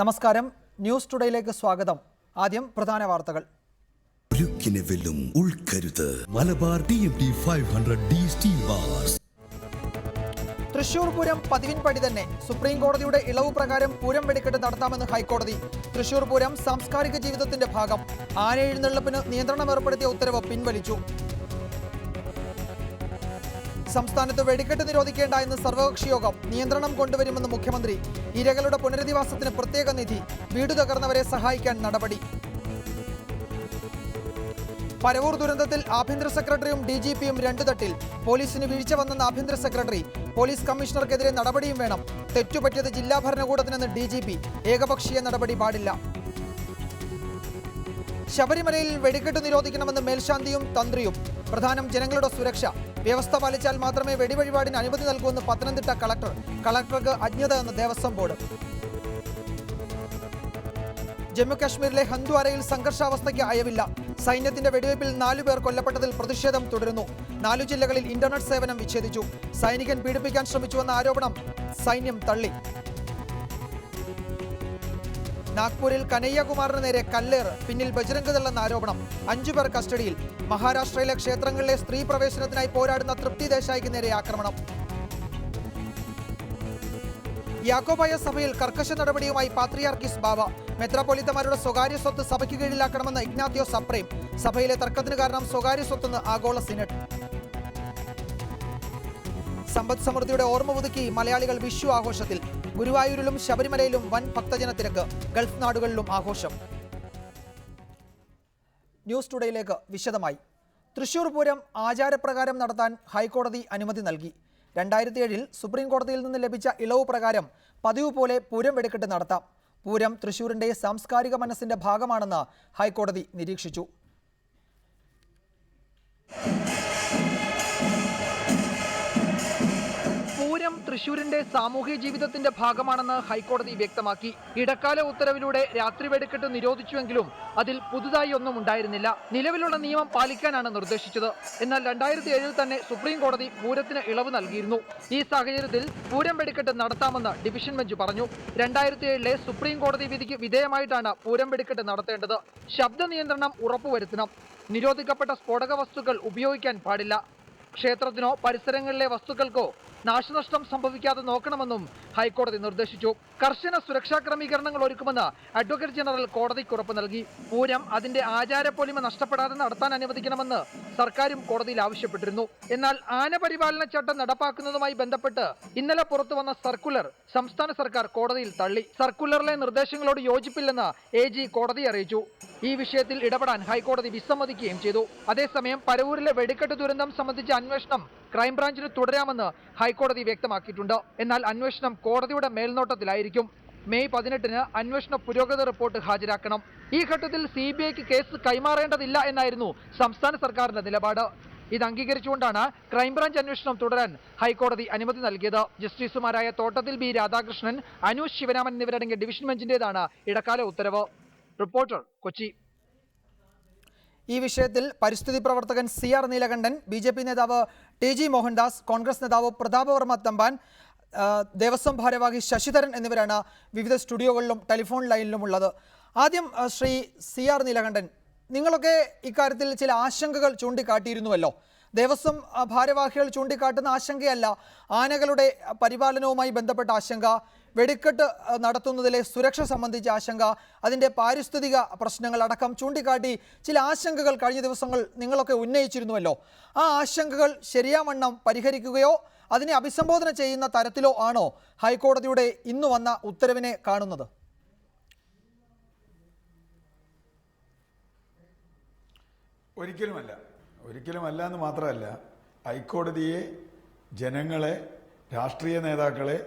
നമസ്കാരം, ന്യൂസ് ടുഡേയിലേക്ക് സ്വാഗതം. ആദ്യം പ്രധാന വാർത്തകൾ. Malabar TMT 500D steel bars. Thrissur Pooram പതിവിൻപടി തന്നെ. സുപ്രീം കോടതിയുടെ ഇളവ് പ്രകാരം പൂരം വെടിക്കെട്ട് നടത്താമെന്ന് ഹൈക്കോടതി. തൃശൂർ പൂരം സാംസ്കാരിക ജീവിതത്തിന്റെ ഭാഗം. ആനയെഴുന്നള്ളിപ്പിന് നിയന്ത്രണം ഏർപ്പെടുത്തിയ ഉത്തരവ് പിൻവലിച്ചു. സംസ്ഥാനത്ത് വെടിക്കെട്ട് നിരോധിക്കേണ്ട എന്ന് സർവകക്ഷി യോഗം. നിയന്ത്രണം കൊണ്ടുവരുമെന്ന് മുഖ്യമന്ത്രി. ഇരകളുടെ പുനരധിവാസത്തിന് പ്രത്യേക നിധി. വീട് തകർന്നവരെ സഹായിക്കാൻ നടപടി. പരവൂർ ദുരന്തത്തിൽ ആഭ്യന്തര സെക്രട്ടറിയും DGPയും രണ്ടു തട്ടിൽ. പോലീസിന് വീഴ്ച വന്നെന്ന് ആഭ്യന്തര സെക്രട്ടറി. പോലീസ് കമ്മീഷണർക്കെതിരെ നടപടിയും വേണം. തെറ്റുപറ്റിയത് ജില്ലാ ഭരണകൂടത്തിനെന്ന് DGP. ഏകപക്ഷീയ നടപടി പാടില്ല. ശബരിമലയിൽ വെടിക്കെട്ട് നിരോധിക്കണമെന്ന് മേൽശാന്തിയും തന്ത്രിയും. പ്രധാനം ജനങ്ങളുടെ സുരക്ഷ. വ്യവസ്ഥ പാലിച്ചാൽ മാത്രമേ വെടിവഴിപാടിന് അനുമതി നൽകൂവെന്ന് പത്തനംതിട്ട കളക്ടർ. കളക്ടർക്ക് അജ്ഞത എന്ന് ദേവസ്വം ബോർഡ്. ജമ്മുകാശ്മീരിലെ ഹന്ദ്വാരയിൽ സംഘർഷാവസ്ഥയ്ക്ക് അയവില്ല. സൈന്യത്തിന്റെ വെടിവയ്പിൽ 4 പേർ കൊല്ലപ്പെട്ടതിൽ പ്രതിഷേധം തുടരുന്നു. 4 ജില്ലകളിൽ ഇന്റർനെറ്റ് സേവനം വിച്ഛേദിച്ചു. സൈനികൻ പീഡിപ്പിക്കാൻ ശ്രമിച്ചുവെന്ന ആരോപണം സൈന്യം തള്ളി. നാഗ്പൂരിൽ കനയ്യകുമാറിന് നേരെ കല്ലേറ്. പിന്നിൽ ബജ്രംഗ് ദൾ എന്ന ആരോപണം. 5 പേർ കസ്റ്റഡിയിൽ. മഹാരാഷ്ട്രയിലെ ക്ഷേത്രങ്ങളിലെ സ്ത്രീ പ്രവേശനത്തിനായി പോരാടുന്ന തൃപ്തി ദേശായിക്ക് നേരെ ആക്രമണം. യാക്കോബായ സഭയിൽ കർക്കശ നടപടിയുമായി പാത്രിയാർക്കീസ് ബാവ. മെത്രാപ്പൊലീത്തമാരുടെ സ്വകാര്യ സ്വത്ത് സഭയ്ക്ക് കീഴിലാക്കണമെന്ന് ഇഗ്നാത്തിയോസ് അപ്രേം. സഭയിലെ തർക്കത്തിന് കാരണം സ്വകാര്യ സ്വത്തെന്ന് ആഗോള സിനഡ്. സമ്പദ് സമൃദ്ധിയുടെ ഓർമ്മ പുതുക്കി മലയാളികൾ വിഷു ആഘോഷത്തിൽ. ഗുരുവായൂരിലും ശബരിമലയിലും വൻ ഭക്തജന തിരക്ക്. ഗൾഫ് നാടുകളിലും ആഘോഷം. ന്യൂസ് ടുഡേയിലേക്ക് വിശദമായി. തൃശൂർ പൂരം ആചാരപ്രകാരം നടത്താൻ ഹൈക്കോടതി അനുമതി നൽകി. 2007 സുപ്രീം കോടതിയിൽ നിന്ന് ലഭിച്ച ഇളവ് പ്രകാരം പതിവ് പോലെ പൂരം വെടിക്കെട്ട് നടത്താം. പൂരം തൃശൂരിന്റെ സാംസ്കാരിക മനസ്സിന്റെ ഭാഗമാണെന്ന് ഹൈക്കോടതി നിരീക്ഷിച്ചു. പൂരം തൃശൂരിന്റെ സാമൂഹ്യ ജീവിതത്തിന്റെ ഭാഗമാണെന്ന് ഹൈക്കോടതി വ്യക്തമാക്കി. ഇടക്കാല ഉത്തരവിലൂടെ രാത്രി വെടിക്കെട്ട് നിരോധിച്ചുവെങ്കിലും അതിൽ പുതുതായി ഒന്നും ഉണ്ടായിരുന്നില്ല. നിലവിലുള്ള നിയമം പാലിക്കാനാണ് നിർദ്ദേശിച്ചത്. എന്നാൽ 2007 തന്നെ സുപ്രീം കോടതി പൂരത്തിന് ഇളവ് നൽകിയിരുന്നു. ഈ സാഹചര്യത്തിൽ പൂരം വെടിക്കെട്ട് നടത്താമെന്ന് ഡിവിഷൻ ബെഞ്ച് പറഞ്ഞു. 2007 സുപ്രീം കോടതി വിധിക്ക് വിധേയമായിട്ടാണ് പൂരം വെടിക്കെട്ട് നടത്തേണ്ടത്. ശബ്ദ നിയന്ത്രണം ഉറപ്പുവരുത്തണം. നിരോധിക്കപ്പെട്ട സ്ഫോടക വസ്തുക്കൾ ഉപയോഗിക്കാൻ പാടില്ല. ക്ഷേത്രത്തിനോ പരിസരങ്ങളിലെ വസ്തുക്കൾക്കോ നാശനഷ്ടം സംഭവിക്കാതെ നോക്കണമെന്നും ഹൈക്കോടതി നിർദ്ദേശിച്ചു. കർശന സുരക്ഷാ ക്രമീകരണങ്ങൾ ഒരുക്കുമെന്ന് അഡ്വക്കേറ്റ് ജനറൽ കോടതിക്ക് ഉറപ്പ് നൽകി. പൂരം അതിന്റെ ആചാരപ്പൊലിമ നഷ്ടപ്പെടാതെ നടത്താൻ അനുവദിക്കണമെന്ന് സർക്കാരും കോടതിയിൽ ആവശ്യപ്പെട്ടിരുന്നു. എന്നാൽ ആന പരിപാലന ചട്ടം നടപ്പാക്കുന്നതുമായി ബന്ധപ്പെട്ട് ഇന്നലെ പുറത്തു വന്ന സർക്കുലർ സംസ്ഥാന സർക്കാർ കോടതിയിൽ തള്ളി. സർക്കുലറിലെ നിർദ്ദേശങ്ങളോട് യോജിപ്പില്ലെന്ന് AG കോടതിയെ അറിയിച്ചു. ഈ വിഷയത്തിൽ ഇടപെടാൻ ഹൈക്കോടതി വിസമ്മതിക്കുകയും ചെയ്തു. അതേസമയം പരവൂരിലെ വെടിക്കെട്ട് ദുരന്തം സംബന്ധിച്ച അന്വേഷണം ക്രൈംബ്രാഞ്ചിന് തുടരാമെന്ന് ഹൈക്കോടതി വ്യക്തമാക്കിയിട്ടുണ്ട്. എന്നാൽ അന്വേഷണം കോടതിയുടെ മേൽനോട്ടത്തിലായിരിക്കും. മെയ് 18 അന്വേഷണ പുരോഗതി റിപ്പോർട്ട് ഹാജരാക്കണം. ഈ ഘട്ടത്തിൽ CBIക്ക് കേസ് കൈമാറേണ്ടതില്ല എന്നായിരുന്നു സംസ്ഥാന സർക്കാരിന്റെ നിലപാട്. ഇത് അംഗീകരിച്ചുകൊണ്ടാണ് ക്രൈംബ്രാഞ്ച് അന്വേഷണം തുടരാൻ ഹൈക്കോടതി അനുമതി നൽകിയത്. ജസ്റ്റിസുമാരായ തോട്ടത്തിൽ B രാധാകൃഷ്ണൻ, അനൂഷ് ശിവരാമൻ എന്നിവരടങ്ങിയ ഡിവിഷൻ ബെഞ്ചിന്റേതാണ് ഇടക്കാല ഉത്തരവ്. റിപ്പോർട്ടർ, കൊച്ചി. ഈ വിഷയത്തിൽ പരിസ്ഥിതി പ്രവർത്തകൻ CR നീലകണ്ഠൻ, BJP നേതാവ് TG മോഹൻദാസ്, കോൺഗ്രസ് നേതാവ് പ്രതാപവർമ്മ തമ്പാൻ, ദേവസ്വം ഭാരവാഹി ശശിധരൻ എന്നിവരാണ് വിവിധ സ്റ്റുഡിയോകളിലും ടെലിഫോൺ ലൈനിലും ഉള്ളത്. ആദ്യം ശ്രീ CR നീലകണ്ഠൻ, നിങ്ങളൊക്കെ ഇക്കാര്യത്തിൽ ചില ആശങ്കകൾ ചൂണ്ടിക്കാട്ടിയിരുന്നുവല്ലോ. ദേവസ്വം ഭാരവാഹികൾ ചൂണ്ടിക്കാട്ടുന്ന ആശങ്കയല്ല, ആനകളുടെ പരിപാലനവുമായി ബന്ധപ്പെട്ട ആശങ്ക, വെടിക്കെട്ട് നടത്തുന്നതിലെ സുരക്ഷ സംബന്ധിച്ച ആശങ്ക, അതിൻ്റെ പാരിസ്ഥിതിക പ്രശ്നങ്ങൾ അടക്കം ചൂണ്ടിക്കാട്ടി ചില ആശങ്കകൾ കഴിഞ്ഞ ദിവസങ്ങൾ നിങ്ങളൊക്കെ ഉന്നയിച്ചിരുന്നുവല്ലോ. ആ ആശങ്കകൾ ശരിയാവണ്ണം പരിഹരിക്കുകയോ അതിനെ അഭിസംബോധന ചെയ്യുന്ന തരത്തിലോ ആണോ ഹൈക്കോടതിയുടെ ഇന്ന് വന്ന ഉത്തരവിനെ കാണുന്നത്? ഒരിക്കലുമല്ല എന്ന് മാത്രമല്ല, ഹൈക്കോടതിയെ, ജനങ്ങളെ, രാഷ്ട്രീയ നേതാക്കളെ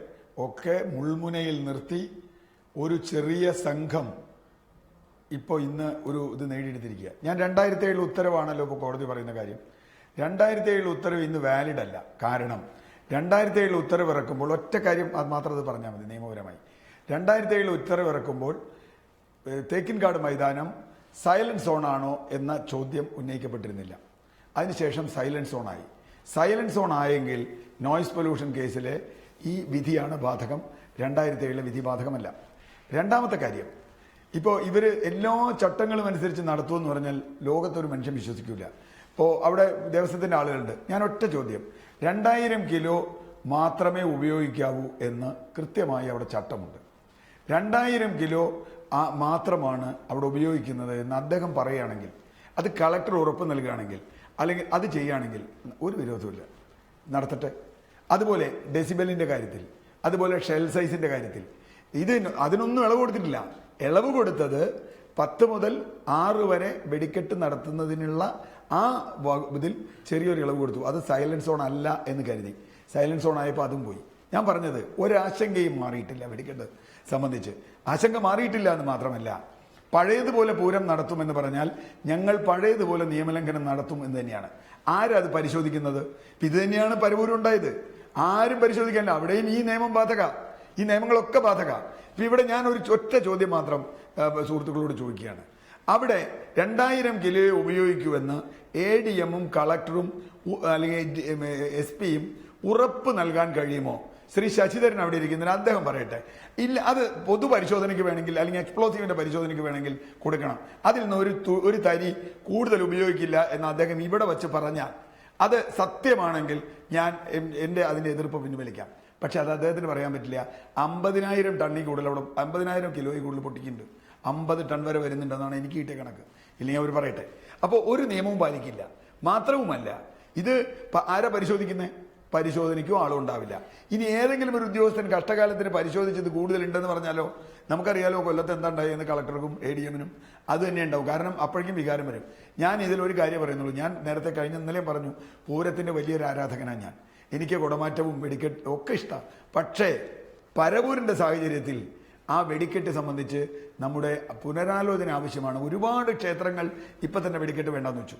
ഒക്കെ മുൾമുനയിൽ നിർത്തി ഒരു ചെറിയ സംഘം ഇപ്പോൾ ഇന്ന് ഇത് നേടിയെടുത്തിരിക്കുക. ഞാൻ 2007 ഉത്തരവാണല്ലോ ഇപ്പോൾ കോടതി പറയുന്ന കാര്യം. 2007 ഉത്തരവ് ഇന്ന് വാലിഡ് അല്ല. കാരണം 2007 ഉത്തരവ് ഇറക്കുമ്പോൾ ഒറ്റ കാര്യം അത് മാത്രം അത് പറഞ്ഞാൽ മതി നിയമപരമായി. 2007 ഉത്തരവ് ഇറക്കുമ്പോൾ തേക്കിൻകാട് മൈതാനം സൈലന്റ് സോൺ ആണോ എന്ന ചോദ്യം ഉന്നയിക്കപ്പെട്ടിരുന്നില്ല. അതിനുശേഷം സൈലന്റ് സോൺ ആയി. സൈലന്റ് സോൺ ആയെങ്കിൽ നോയ്സ് പൊല്യൂഷൻ കേസിലെ ഈ വിധിയാണ് ബാധകം. 2007 വിധി ബാധകമല്ല. രണ്ടാമത്തെ കാര്യം, ഇപ്പോൾ ഇവർ എല്ലാ ചട്ടങ്ങളും അനുസരിച്ച് നടത്തുമെന്ന് പറഞ്ഞാൽ ലോകത്തൊരു മനുഷ്യൻ വിശ്വസിക്കില്ല. ഇപ്പോൾ അവിടെ ദേവസ്വത്തിൻ്റെ ആളുകളുണ്ട്. ഞാൻ ഒറ്റ ചോദ്യം, 2000 കിലോ മാത്രമേ ഉപയോഗിക്കാവൂ എന്ന് കൃത്യമായി അവിടെ ചട്ടമുണ്ട്. 2000 കിലോ മാത്രമാണ് അവിടെ ഉപയോഗിക്കുന്നത് എന്ന് അദ്ദേഹം പറയുകയാണെങ്കിൽ, അത് കളക്ടർ ഉറപ്പ് നൽകുകയാണെങ്കിൽ, അല്ലെങ്കിൽ അത് ചെയ്യുകയാണെങ്കിൽ ഒരു വിരോധമില്ല, നടത്തട്ടെ. അതുപോലെ ഡെസിബലിൻ്റെ കാര്യത്തിൽ, അതുപോലെ ഷെൽ സൈസിൻ്റെ കാര്യത്തിൽ അതിനൊന്നും ഇളവ് കൊടുത്തിട്ടില്ല. ഇളവ് കൊടുത്തത് 10 മുതൽ 6 വരെ വെടിക്കെട്ട് നടത്തുന്നതിനുള്ള ആ ഇതിൽ ചെറിയൊരു ഇളവ് കൊടുത്തു. അത് സൈലൻസ് സോൺ അല്ല എന്ന് കരുതി. സൈലൻസ് സോൺ ആയപ്പോൾ അതും പോയി. ഞാൻ പറഞ്ഞത് ഒരാശങ്കയും മാറിയിട്ടില്ല വെടിക്കെട്ട് സംബന്ധിച്ച്. ആശങ്ക മാറിയിട്ടില്ല എന്ന് മാത്രമല്ല, പഴയതുപോലെ പൂരം നടത്തുമെന്ന് പറഞ്ഞാൽ ഞങ്ങൾ പഴയതുപോലെ നിയമലംഘനം നടത്തും എന്ന് തന്നെയാണ്. ആരാ അത് പരിശോധിക്കുന്നത്? ഇത് തന്നെയാണ് പരവൂരം ഉണ്ടായത്. ആരും പരിശോധിക്കാനില്ല. അവിടെയും ഈ നിയമം ബാധക, ഈ നിയമങ്ങളൊക്കെ ബാധക. ഇപ്പൊ ഇവിടെ ഞാൻ ഒരു ഒറ്റ ചോദ്യം മാത്രം സുഹൃത്തുക്കളോട് ചോദിക്കുകയാണ്. അവിടെ 2000 കിലോ ഉപയോഗിക്കുമെന്ന് ADM-ഉം കളക്ടറും അല്ലെങ്കിൽ SP-യും ഉറപ്പ് നൽകാൻ കഴിയുമോ? ശ്രീ ശശിധരൻ അവിടെ ഇരിക്കുന്നതിന് അദ്ദേഹം പറയട്ടെ. ഇല്ല, അത് പൊതു പരിശോധനയ്ക്ക് വേണമെങ്കിൽ അല്ലെങ്കിൽ എക്സ്പ്ലോസീവിന്റെ പരിശോധനയ്ക്ക് വേണമെങ്കിൽ കൊടുക്കണം. അതിൽ നിന്ന് ഒരു തരി കൂടുതൽ ഉപയോഗിക്കില്ല എന്ന് അദ്ദേഹം ഇവിടെ വെച്ച് പറഞ്ഞാൽ അത് സത്യമാണെങ്കിൽ ഞാൻ അതിന്റെ എതിർപ്പ് പിൻവലിക്കാം. പക്ഷെ അത് അദ്ദേഹത്തിന് പറയാൻ പറ്റില്ല. 50,000 ടണ്ണിൽ കൂടുതൽ അവിടെ 50,000 കിലോയിൽ കൂടുതൽ പൊട്ടിക്കുന്നുണ്ട്. 50 ടൺ വരെ വരുന്നുണ്ടെന്നാണ് എനിക്ക് കിട്ടിയ കണക്ക്. ഇല്ലെങ്കിൽ അവർ പറയട്ടെ. അപ്പോൾ ഒരു നിയമവും പാലിക്കില്ല. മാത്രവുമല്ല, ഇത് ആരാ പരിശോധിക്കുന്നത്? പരിശോധനയ്ക്കും ആളുണ്ടാവില്ല. ഇനി ഏതെങ്കിലും ഒരു ഉദ്യോഗസ്ഥൻ കഷ്ടകാലത്തിന് പരിശോധിച്ചത് കൂടുതലുണ്ടെന്ന് പറഞ്ഞാലോ, നമുക്കറിയാലോ കൊല്ലത്ത് എന്താ ഉണ്ടായെന്ന് കളക്ടർക്കും ADM-നും അത് തന്നെ ഉണ്ടാവും. കാരണം അപ്പോഴേക്കും വികാരം വരും. ഞാൻ ഇതിലൊരു കാര്യം പറയുന്നുള്ളൂ. ഞാൻ നേരത്തെ ഇന്നലെയും പറഞ്ഞു, പൂരത്തിന്റെ വലിയൊരു ആരാധകനാണ് ഞാൻ. എനിക്ക് കുടമാറ്റവും വെടിക്കെട്ടും ഒക്കെ ഇഷ്ടമാണ്. പക്ഷേ പരവൂരിന്റെ സാഹചര്യത്തിൽ ആ വെടിക്കെട്ട് സംബന്ധിച്ച് നമ്മുടെ പുനരാലോചന ആവശ്യമാണ്. ഒരുപാട് ക്ഷേത്രങ്ങൾ ഇപ്പം തന്നെ വെടിക്കെട്ട് വേണ്ടെന്ന് വെച്ചു.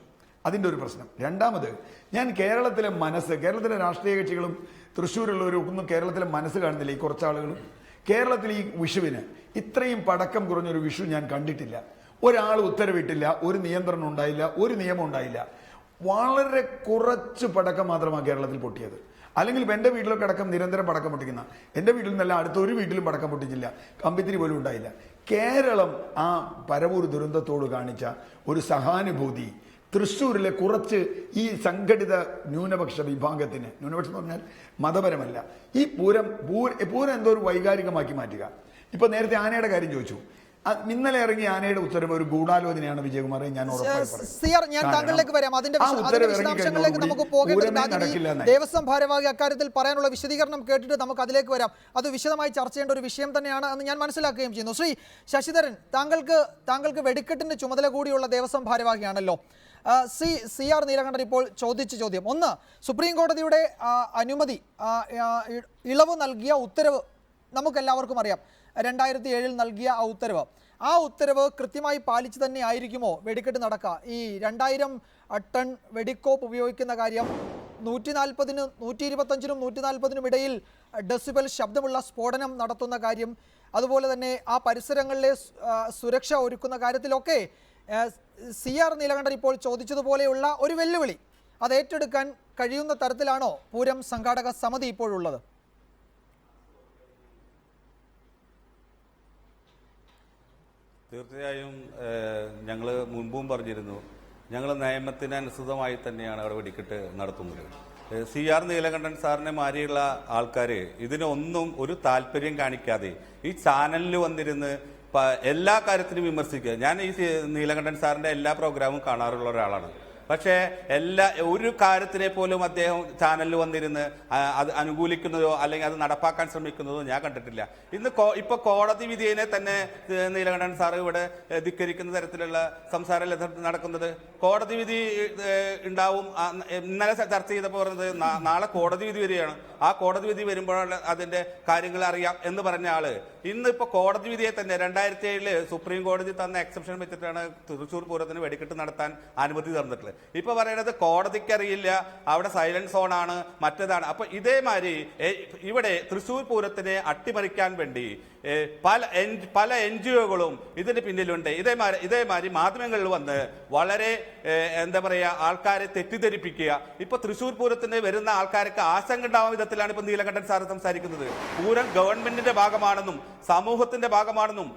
അതിൻ്റെ ഒരു പ്രശ്നം. രണ്ടാമത്, ഞാൻ കേരളത്തിലെ രാഷ്ട്രീയ കക്ഷികളും തൃശ്ശൂരുള്ളവരും ഒന്നും കേരളത്തിലെ മനസ്സ് കാണുന്നില്ല. ഈ കുറച്ചാളുകളും കേരളത്തിൽ ഈ വിഷുവിന് ഇത്രയും പടക്കം കുറഞ്ഞൊരു വിഷു ഞാൻ കണ്ടിട്ടില്ല. ഒരാൾ ഉത്തരവിട്ടില്ല, ഒരു നിയന്ത്രണം ഉണ്ടായില്ല, ഒരു നിയമം ഉണ്ടായില്ല. വളരെ കുറച്ച് പടക്കം മാത്രമാണ് കേരളത്തിൽ പൊട്ടിയത്. അല്ലെങ്കിൽ എൻ്റെ വീട്ടിലൊക്കെ അടക്കം നിരന്തരം പടക്കം പൊട്ടിക്കുന്ന, എൻ്റെ വീട്ടിൽ നിന്നല്ല അടുത്ത ഒരു വീട്ടിലും പടക്കം പൊട്ടിച്ചില്ല, കമ്പിത്തിരി പോലും ഉണ്ടായില്ല. കേരളം ആ പരവൂർ ദുരന്തത്തോട് കാണിച്ച ഒരു സഹാനുഭൂതി തൃശ്ശൂരിലെ കുറച്ച് ഈ സംഘടിത ന്യൂനപക്ഷ വിഭാഗത്തിന്, ന്യൂനപക്ഷം എന്ന് പറഞ്ഞാൽ മതപരമല്ല, ഈ പൂരം എന്തോ ഒരു വൈകാരികമാക്കി മാറ്റുക. ഇപ്പൊ നേരത്തെ ആനയുടെ കാര്യം ചോദിച്ചു. ഇന്നലെ ഇറങ്ങിയ ആനയുടെ ഉത്തരവ് ഒരു ഗൂഢാലോചനയാണ് വിജയകുമാറെ, ഞാൻ ഞാൻ താങ്കളിലേക്ക് വരാം. അതിന്റെ വിശദാംശങ്ങളിലേക്ക് നമുക്ക് പോകേണ്ടതുണ്ട്. ദേവസ്വം ഭാരവാഹി അക്കാര്യത്തിൽ പറയാനുള്ള വിശദീകരണം കേട്ടിട്ട് നമുക്ക് അതിലേക്ക് വരാം. അത് വിശദമായി ചർച്ച ചെയ്യേണ്ട ഒരു വിഷയം തന്നെയാണ് എന്ന് ഞാൻ മനസ്സിലാക്കുകയും ചെയ്യുന്നു. ശ്രീ ശശിധരൻ, താങ്കൾക്ക് വെടിക്കെട്ടിന്റെ ചുമതല കൂടിയുള്ള ദേവസ്വം ഭാരവാഹിയാണല്ലോ. CR നീലകണ്ഠൻ ഇപ്പോൾ ചോദിച്ച ചോദ്യം ഒന്ന്, സുപ്രീം കോടതിയുടെ അനുമതി, ഇളവ് നൽകിയ ഉത്തരവ് നമുക്കെല്ലാവർക്കും അറിയാം. 2007 നൽകിയ ആ ഉത്തരവ് കൃത്യമായി പാലിച്ചു തന്നെ ആയിരിക്കുമോ വെടിക്കെട്ട് നടക്കുക? ഈ 2000 ടൺ വെടിക്കോപ്പ് ഉപയോഗിക്കുന്ന കാര്യം, 140-നും 125-നും 140-നും ഇടയിൽ ഡെസിബൽ ശബ്ദമുള്ള സ്ഫോടനം നടത്തുന്ന കാര്യം, അതുപോലെ തന്നെ ആ പരിസരങ്ങളിലെ സുരക്ഷ ഒരുക്കുന്ന കാര്യത്തിലൊക്കെ CR നീലകണ്ഠൻ ഇപ്പോൾ ചോദിച്ചതുപോലെയുള്ള ഒരു വെല്ലുവിളി അത് ഏറ്റെടുക്കാൻ കഴിയുന്ന തരത്തിലാണോ പൂരം സംഘാടക സമിതി ഇപ്പോഴുള്ളത്? തീർച്ചയായും ഞങ്ങൾ മുൻപും പറഞ്ഞിരുന്നു, ഞങ്ങൾ നിയമത്തിനനുസൃതമായി തന്നെയാണ് അവിടെ വെടിക്കെട്ട് നടത്തുന്നത്. CR നീലകണ്ഠൻ സാറിനെ മാറിയുള്ള ആൾക്കാർ ഇതിനൊന്നും ഒരു താല്പര്യം കാണിക്കാതെ ഈ ചാനലിൽ വന്നിരുന്ന് എല്ലാ കാര്യത്തിനും വിമർശിക്കുക. ഞാൻ ഈ നീലകണ്ഠൻ സാറിന്റെ എല്ലാ പ്രോഗ്രാമും കാണാറുള്ള ഒരാളാണ്. പക്ഷേ ഒരു കാര്യത്തിനെ പോലും അദ്ദേഹം ചാനലിൽ വന്നിരുന്ന് അത് അനുകൂലിക്കുന്നതോ അല്ലെങ്കിൽ അത് നടപ്പാക്കാൻ ശ്രമിക്കുന്നതോ ഞാൻ കണ്ടിട്ടില്ല. ഇപ്പൊ കോടതി വിധിയെ തന്നെ നീലകണ്ഠൻ സാർ ഇവിടെ ധിക്കരിക്കുന്ന തരത്തിലുള്ള സംസാരം നടക്കുന്നത്. കോടതി വിധി ഉണ്ടാവും. ഇന്നലെ ചർച്ച ചെയ്തപ്പോൾ പറഞ്ഞത് നാളെ കോടതി വിധി വരികയാണ്. ആ കോടതി വിധി വരുമ്പോഴാണ് അതിന്റെ കാര്യങ്ങൾ അറിയാം എന്ന് പറഞ്ഞ ആള് ഇന്നിപ്പോ കോടതി വിധിയെ തന്നെ 2007 സുപ്രീം കോടതി തന്ന എക്സെപ്ഷൻ വെച്ചിട്ടാണ് തൃശ്ശൂർ പൂരത്തിന് വെടിക്കെട്ട് നടത്താൻ അനുമതി തന്നിട്ടുള്ളത്. ഇപ്പൊ പറയുന്നത് കോടതിക്ക് അറിയില്ല, അവിടെ സൈലന്റ് സോൺ ആണ്, മറ്റേതാണ്. അപ്പൊ ഇതേമാതിരി ഇവിടെ തൃശ്ശൂർ പൂരത്തിനെ അട്ടിമറിക്കാൻ വേണ്ടി പല NGOകളും ഇതിന് പിന്നിലുണ്ട്. ഇതേമാതിരി മാധ്യമങ്ങളിൽ വന്ന് വളരെ എന്താ പറയാ ആൾക്കാരെ തെറ്റിദ്ധരിപ്പിക്കുക. ഇപ്പൊ തൃശ്ശൂർ പൂരത്തിന് വരുന്ന ആൾക്കാർക്ക് ആശങ്ക ഉണ്ടാവുന്ന വിധത്തിലാണ് ഇപ്പൊ നീലകണ്ഠൻ സാർ സംസാരിക്കുന്നത്. പൂരം ഗവൺമെന്റിന്റെ ഭാഗമാണെന്നും സമൂഹത്തിന്റെ ഭാഗമാണെന്നും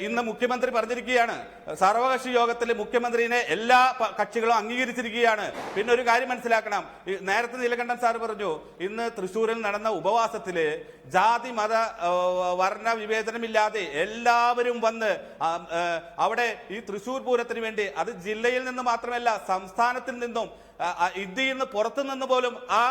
ഇന്ന് മുഖ്യമന്ത്രി പറഞ്ഞിരിക്കുകയാണ്. സർവകക്ഷി യോഗത്തിൽ മുഖ്യമന്ത്രിനെ എല്ലാ കക്ഷികളും അംഗീകരിച്ചിരിക്കുകയാണ്. പിന്നെ ഒരു കാര്യം മനസ്സിലാക്കണം, നേരത്തെ നീലകണ്ഠൻ സാർ പറഞ്ഞു ഇന്ന് തൃശ്ശൂരിൽ നടന്ന ഉപവാസത്തില് ജാതി മത വർണ്ണ വിവേചനമില്ലാതെ എല്ലാവരും വന്ന് അവിടെ ഈ തൃശ്ശൂർ പൂരത്തിന് വേണ്ടി, അത് ജില്ലയിൽ നിന്ന് മാത്രമല്ല സംസ്ഥാനത്തിൽ നിന്നും ഇന്ത്യയിൽ നിന്ന് പുറത്തു നിന്ന് പോലും ആ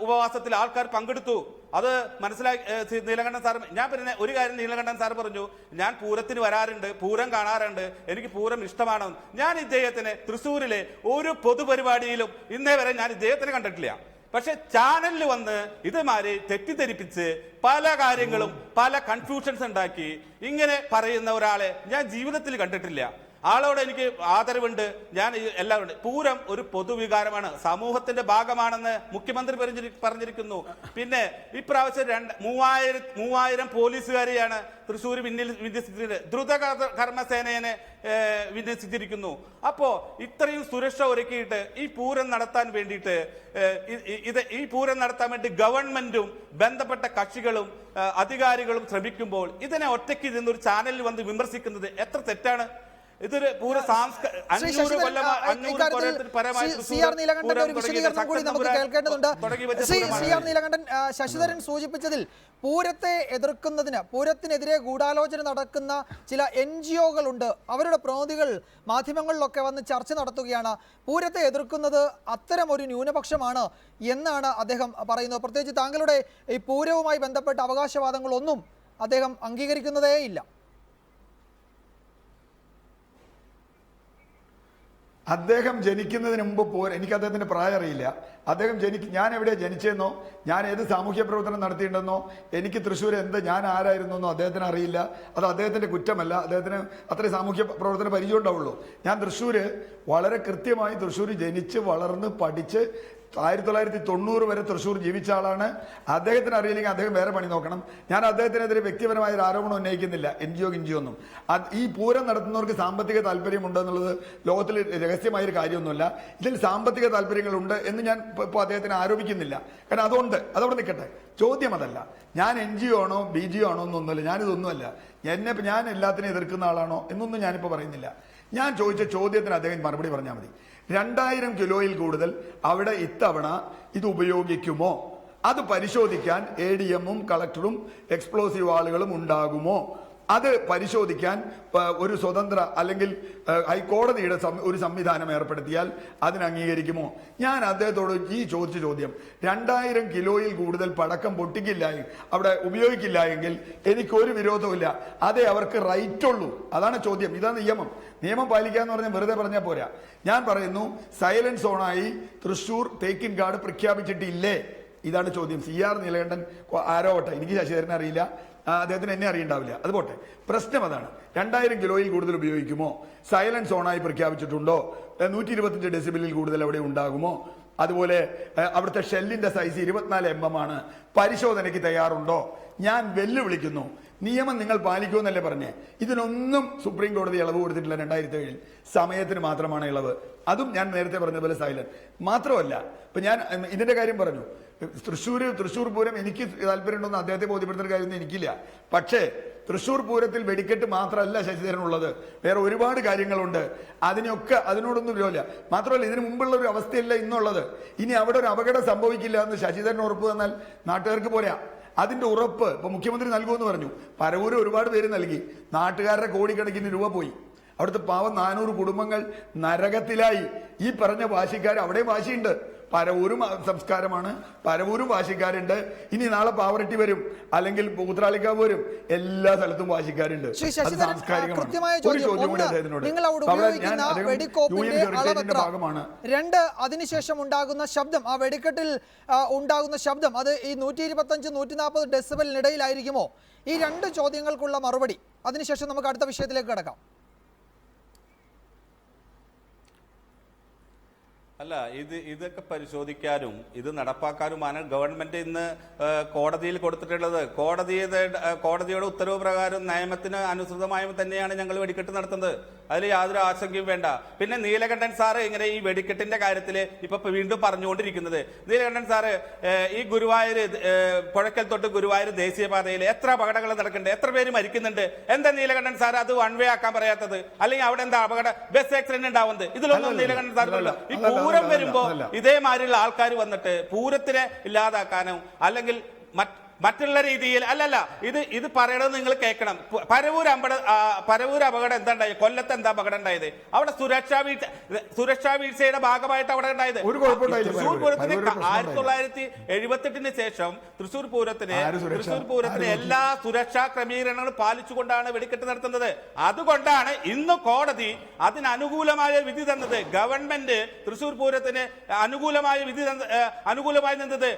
ഉപവാസത്തിൽ ആൾക്കാർ പങ്കെടുത്തു. അത് മനസ്സിലാക്കി നീലകണ്ഠൻ സാർ. ഞാൻ പിന്നെ ഒരു കാര്യം നീലകണ്ഠൻ സാർ പറഞ്ഞു, ഞാൻ പൂരത്തിന് വരാറുണ്ട്, പൂരം കാണാറുണ്ട്, എനിക്ക് പൂരം ഇഷ്ടമാണ്. ഞാൻ ഇദ്ദേഹത്തിന് തൃശ്ശൂരിലെ ഒരു പൊതുപരിപാടിയിലും ഇന്നേ വരെ ഞാൻ ഇദ്ദേഹത്തിന് കണ്ടിട്ടില്ല. പക്ഷെ ചാനലിൽ വന്ന് ഇതുമാതിരി തെറ്റിദ്ധരിപ്പിച്ച് പല കാര്യങ്ങളും പല കൺഫ്യൂഷൻസ് ഉണ്ടാക്കി ഇങ്ങനെ പറയുന്ന ഒരാളെ ഞാൻ ജീവിതത്തിൽ കണ്ടിട്ടില്ല. ആളോട് എനിക്ക് ആദരവുണ്ട്. ഞാൻ എല്ലാവരും, പൂരം ഒരു പൊതുവികാരമാണ്, സമൂഹത്തിന്റെ ഭാഗമാണെന്ന് മുഖ്യമന്ത്രി പറഞ്ഞിരിക്കുന്നു. പിന്നെ ഇപ്രാവശ്യം 3000 പോലീസുകാരെയാണ് തൃശ്ശൂർ വിന്യസിച്ചിട്ടുണ്ട്, ദ്രുത കർമ്മസേനയെ വിന്യസിച്ചിരിക്കുന്നു. അപ്പോ ഇത്രയും സുരക്ഷ ഒരുക്കിയിട്ട് ഈ പൂരം നടത്താൻ വേണ്ടിയിട്ട് ഈ പൂരം നടത്താൻ വേണ്ടി ഗവൺമെന്റും ബന്ധപ്പെട്ട കക്ഷികളും അധികാരികളും ശ്രമിക്കുമ്പോൾ ഇതിനെ ഒറ്റയ്ക്ക് ഇരുന്നൊരു ചാനലിൽ വന്ന് വിമർശിക്കുന്നത് എത്ര തെറ്റാണ്. ഇതൊരു പൂര ശശിധരൻ സൂചിപ്പിച്ചതിൽ പൂരത്തിനെതിരെ ഗൂഢാലോചന നടക്കുന്ന ചില NGOകളുണ്ട്. അവരുടെ പ്രതിനിധികൾ മാധ്യമങ്ങളിലൊക്കെ വന്ന് ചർച്ച നടത്തുകയാണ്. പൂരത്തെ എതിർക്കുന്നത് അത്തരം ഒരു ന്യൂനപക്ഷമാണ് എന്നാണ് അദ്ദേഹം പറയുന്നത്. പ്രത്യേകിച്ച് താങ്കളുടെ ഈ പൂരവുമായി ബന്ധപ്പെട്ട അവകാശവാദങ്ങളൊന്നും അദ്ദേഹം അംഗീകരിക്കുന്നതേയില്ല. അദ്ദേഹം ജനിക്കുന്നതിന് മുമ്പ് എനിക്ക് അദ്ദേഹത്തിന്റെ പ്രായം അറിയില്ല. ഞാൻ എവിടെ ജനിച്ചെന്നോ ഞാൻ ഏത് സാമൂഹ്യ പ്രവർത്തനം നടത്തിയിട്ടുണ്ടെന്നോ എനിക്ക് തൃശ്ശൂർ ഞാൻ ആരായിരുന്നോ അദ്ദേഹത്തിന് അറിയില്ല. അത് അദ്ദേഹത്തിന്റെ കുറ്റമല്ല, അദ്ദേഹത്തിന് അത്രയും സാമൂഹ്യ പ്രവർത്തന പരിചയം ഉണ്ടാവുള്ളൂ. ഞാൻ തൃശ്ശൂര് വളരെ കൃത്യമായി തൃശ്ശൂർ ജനിച്ച് വളർന്ന് പഠിച്ച് 1990 വരെ തൃശ്ശൂർ ജീവിച്ച ആളാണ്. അദ്ദേഹത്തിന് അറിയില്ലെങ്കിൽ അദ്ദേഹം വേറെ പണി നോക്കണം. ഞാൻ അദ്ദേഹത്തിനെതിരെ വ്യക്തിപരമായ ഒരു ആരോപണം ഉന്നയിക്കുന്നില്ല. NGO ഒന്നും. ഈ പൂരം നടത്തുന്നവർക്ക് സാമ്പത്തിക താല്പര്യമുണ്ടെന്നുള്ളത് ലോകത്തിൽ രഹസ്യമായൊരു കാര്യമൊന്നുമല്ല. ഇതിൽ സാമ്പത്തിക താല്പര്യങ്ങളുണ്ട് എന്ന് ഞാൻ ഇപ്പോൾ അദ്ദേഹത്തിന് ആരോപിക്കുന്നില്ല. കാരണം അതുകൊണ്ട് അതവിടെ നിൽക്കട്ടെ. ചോദ്യം അതല്ല, ഞാൻ NGO ആണോ BGO ആണോ എന്നൊന്നുമല്ല, ഞാനിതൊന്നുമല്ല. ഞാൻ എല്ലാത്തിനും എതിർക്കുന്ന ആളാണോ എന്നൊന്നും ഞാനിപ്പോൾ പറയുന്നില്ല. ഞാൻ ചോദിച്ച ചോദ്യത്തിന് അദ്ദേഹം മറുപടി പറഞ്ഞാൽ മതി. 2000 കിലോയിൽ കൂടുതൽ അവിടെ ഇത്തവണ ഇത് ഉപയോഗിക്കുമോ? അത് പരിശോധിക്കാൻ ADM-ഉം കളക്ടറും എക്സ്പ്ലോസീവ് ആളുകളും ഉണ്ടാകുമോ? അത് പരിശോധിക്കാൻ ഒരു സ്വതന്ത്ര അല്ലെങ്കിൽ ഹൈക്കോടതിയുടെ ഒരു സംവിധാനം ഏർപ്പെടുത്തിയാൽ അതിന് അംഗീകരിക്കുമോ? ഞാൻ അദ്ദേഹത്തോട് ചോദിച്ച ചോദ്യം, 2000 കിലോയിൽ കൂടുതൽ പടക്കം പൊട്ടിക്കില്ല, അവിടെ ഉപയോഗിക്കില്ല എങ്കിൽ എനിക്കൊരു വിരോധമില്ല. അതേ അവർക്ക് റൈറ്റ് ഉള്ളൂ. അതാണ് ചോദ്യം. ഇതാണ് നിയമം പാലിക്കുക എന്ന് പറഞ്ഞാൽ വെറുതെ പറഞ്ഞാൽ പോരാ. ഞാൻ പറയുന്നു, സൈലന്റ് സോണായി തൃശ്ശൂർ തേക്കിൻകാട് പ്രഖ്യാപിച്ചിട്ടില്ലേ? ഇതാണ് ചോദ്യം. CR നീലകണ്ഠൻ ആരോട്ടെ, എനിക്ക് ശശിധരനെ അറിയില്ല, അദ്ദേഹത്തിന് എന്നെ അറിയണ്ടാവില്ല, അത് പോട്ടെ. പ്രശ്നം അതാണ്. 2000 കിലോയിൽ കൂടുതൽ ഉപയോഗിക്കുമോ? സൈലന്റ് സോണായി പ്രഖ്യാപിച്ചിട്ടുണ്ടോ? 125 ഡെസിബിളിൽ കൂടുതൽ അവിടെ ഉണ്ടാകുമോ? അതുപോലെ അവിടുത്തെ ഷെല്ലിന്റെ സൈസ് 24 mm ആണ്. പരിശോധനയ്ക്ക് തയ്യാറുണ്ടോ? ഞാൻ വെല്ലുവിളിക്കുന്നു. നിയമം നിങ്ങൾ പാലിക്കുമെന്നല്ലേ പറഞ്ഞേ? ഇതിനൊന്നും സുപ്രീം കോടതി ഇളവ് കൊടുത്തിട്ടില്ല. 2007 സമയത്തിന് മാത്രമാണ് ഇളവ്. അതും ഞാൻ നേരത്തെ പറഞ്ഞതുപോലെ സൈലന്റ് മാത്രമല്ല. ഇപ്പൊ ഞാൻ ഇതിന്റെ കാര്യം പറഞ്ഞു, തൃശ്ശൂർ പൂരം എനിക്ക് താല്പര്യമുണ്ടെന്ന് അദ്ദേഹത്തെ ബോധ്യപ്പെടുത്തുന്ന കാര്യമൊന്നും എനിക്കില്ല. പക്ഷേ തൃശ്ശൂർ പൂരത്തിൽ വെടിക്കെട്ട് മാത്രമല്ല ശശിധരനുള്ളത്, വേറെ ഒരുപാട് കാര്യങ്ങളുണ്ട്. അതിനോടൊന്നും വിരോധമില്ല. മാത്രമല്ല, ഇതിനു മുമ്പുള്ള ഒരു അവസ്ഥയല്ല ഇന്നുള്ളത്. ഇനി അവിടെ ഒരു അപകടം സംഭവിക്കില്ല എന്ന് ശശിധരൻ ഉറപ്പ് തന്നാൽ നാട്ടുകാർക്ക് പോരാ. അതിന്റെ ഉറപ്പ് ഇപ്പൊ മുഖ്യമന്ത്രി നൽകുമെന്ന് പറഞ്ഞു. പരവൂര് ഒരുപാട് പേര് നൽകി. നാട്ടുകാരുടെ കോടിക്കണക്കിന് രൂപ പോയി. അവിടുത്തെ പാവം 400 കുടുംബങ്ങൾ നരകത്തിലായി. ഈ പറഞ്ഞ വാശിക്കാർ അവിടെയും വാശിയുണ്ട്. പരവൂരും സംസ്കാരമാണ്, പരവൂരും വാശിക്കാരുണ്ട്. ഇനി നാളെ പാവറട്ടി വരും, അല്ലെങ്കിൽ ഉത്രാളിക്കാവ് വരും, എല്ലാ സ്ഥലത്തും വാശിക്കാരുണ്ട്. ഭാഗമാണ്. 2 അതിനുശേഷം ഉണ്ടാകുന്ന ശബ്ദം, ആ വെടിക്കെട്ടിൽ ഉണ്ടാകുന്ന ശബ്ദം, അത് ഈ 125-140 ഡെസിബലിനിടയിലായിരിക്കുമോ? ഈ 2 ചോദ്യങ്ങൾക്കുള്ള മറുപടി. അതിനുശേഷം നമുക്ക് അടുത്ത വിഷയത്തിലേക്ക് കിടക്കാം. അല്ല, ഇതൊക്കെ പരിശോധിക്കാനും ഇത് നടപ്പാക്കാനുമാണ് ഗവൺമെന്റ് ഇന്ന് കോടതിയിൽ കൊടുത്തിട്ടുള്ളത്. കോടതിയുടെ ഉത്തരവ് പ്രകാരം നിയമത്തിന് അനുസൃതമായും തന്നെയാണ് ഞങ്ങൾ വെടിക്കെട്ട് നടത്തുന്നത്. അതിൽ യാതൊരു ആശങ്കയും വേണ്ട. പിന്നെ നീലകണ്ഠൻ സാറ് ഇങ്ങനെ ഈ വെടിക്കെട്ടിന്റെ കാര്യത്തിൽ ഇപ്പൊ വീണ്ടും പറഞ്ഞുകൊണ്ടിരിക്കുന്നത്, നീലകണ്ഠൻ സാറ് ഈ ഗുരുവായൂർ പുഴക്കൽ തൊട്ട് ഗുരുവായൂർ ദേശീയപാതയിൽ എത്ര അപകടങ്ങൾ നടക്കുന്നുണ്ട്, എത്ര പേര് മരിക്കുന്നുണ്ട്, എന്താ നീലകണ്ഠൻ സാർ അത് വൺ വേ ആക്കാൻ പറയാത്തത്? അല്ലെങ്കിൽ അവിടെ എന്താ ബസ് ആക്സിഡന്റ് ഉണ്ടാവുന്നത്? ഇതിലൊന്നും നീലകണ്ഠൻ സാറിനല്ല. ഈ പൂരം വരുമ്പോ ഇതേമാതിരിയുള്ള ആൾക്കാർ വന്നിട്ട് പൂരത്തിനെ ഇല്ലാതാക്കാനോ അല്ലെങ്കിൽ മറ്റുള്ള രീതിയിൽ അല്ലല്ല, ഇത് പറയണത് നിങ്ങൾ കേൾക്കണം. പരവൂർ അപകടം എന്താ ഉണ്ടായത്? കൊല്ലത്ത് എന്താ അപകടം ഉണ്ടായത്? അവിടെ സുരക്ഷാ വീഴ്ചയുടെ ഭാഗമായിട്ട് അവിടെ ഉണ്ടായത്. തൃശ്ശൂർ പൂരത്തിന് 1978 ശേഷം തൃശ്ശൂർ പൂരത്തിന് എല്ലാ സുരക്ഷാ ക്രമീകരണങ്ങളും പാലിച്ചുകൊണ്ടാണ് വെടിക്കെട്ട് നടത്തുന്നത്. അതുകൊണ്ടാണ് ഇന്ന് കോടതി അതിനനുകൂലമായ വിധി തന്നത്. ഗവൺമെന്റ് തൃശ്ശൂർ പൂരത്തിന് അനുകൂലമായി നിന്നത്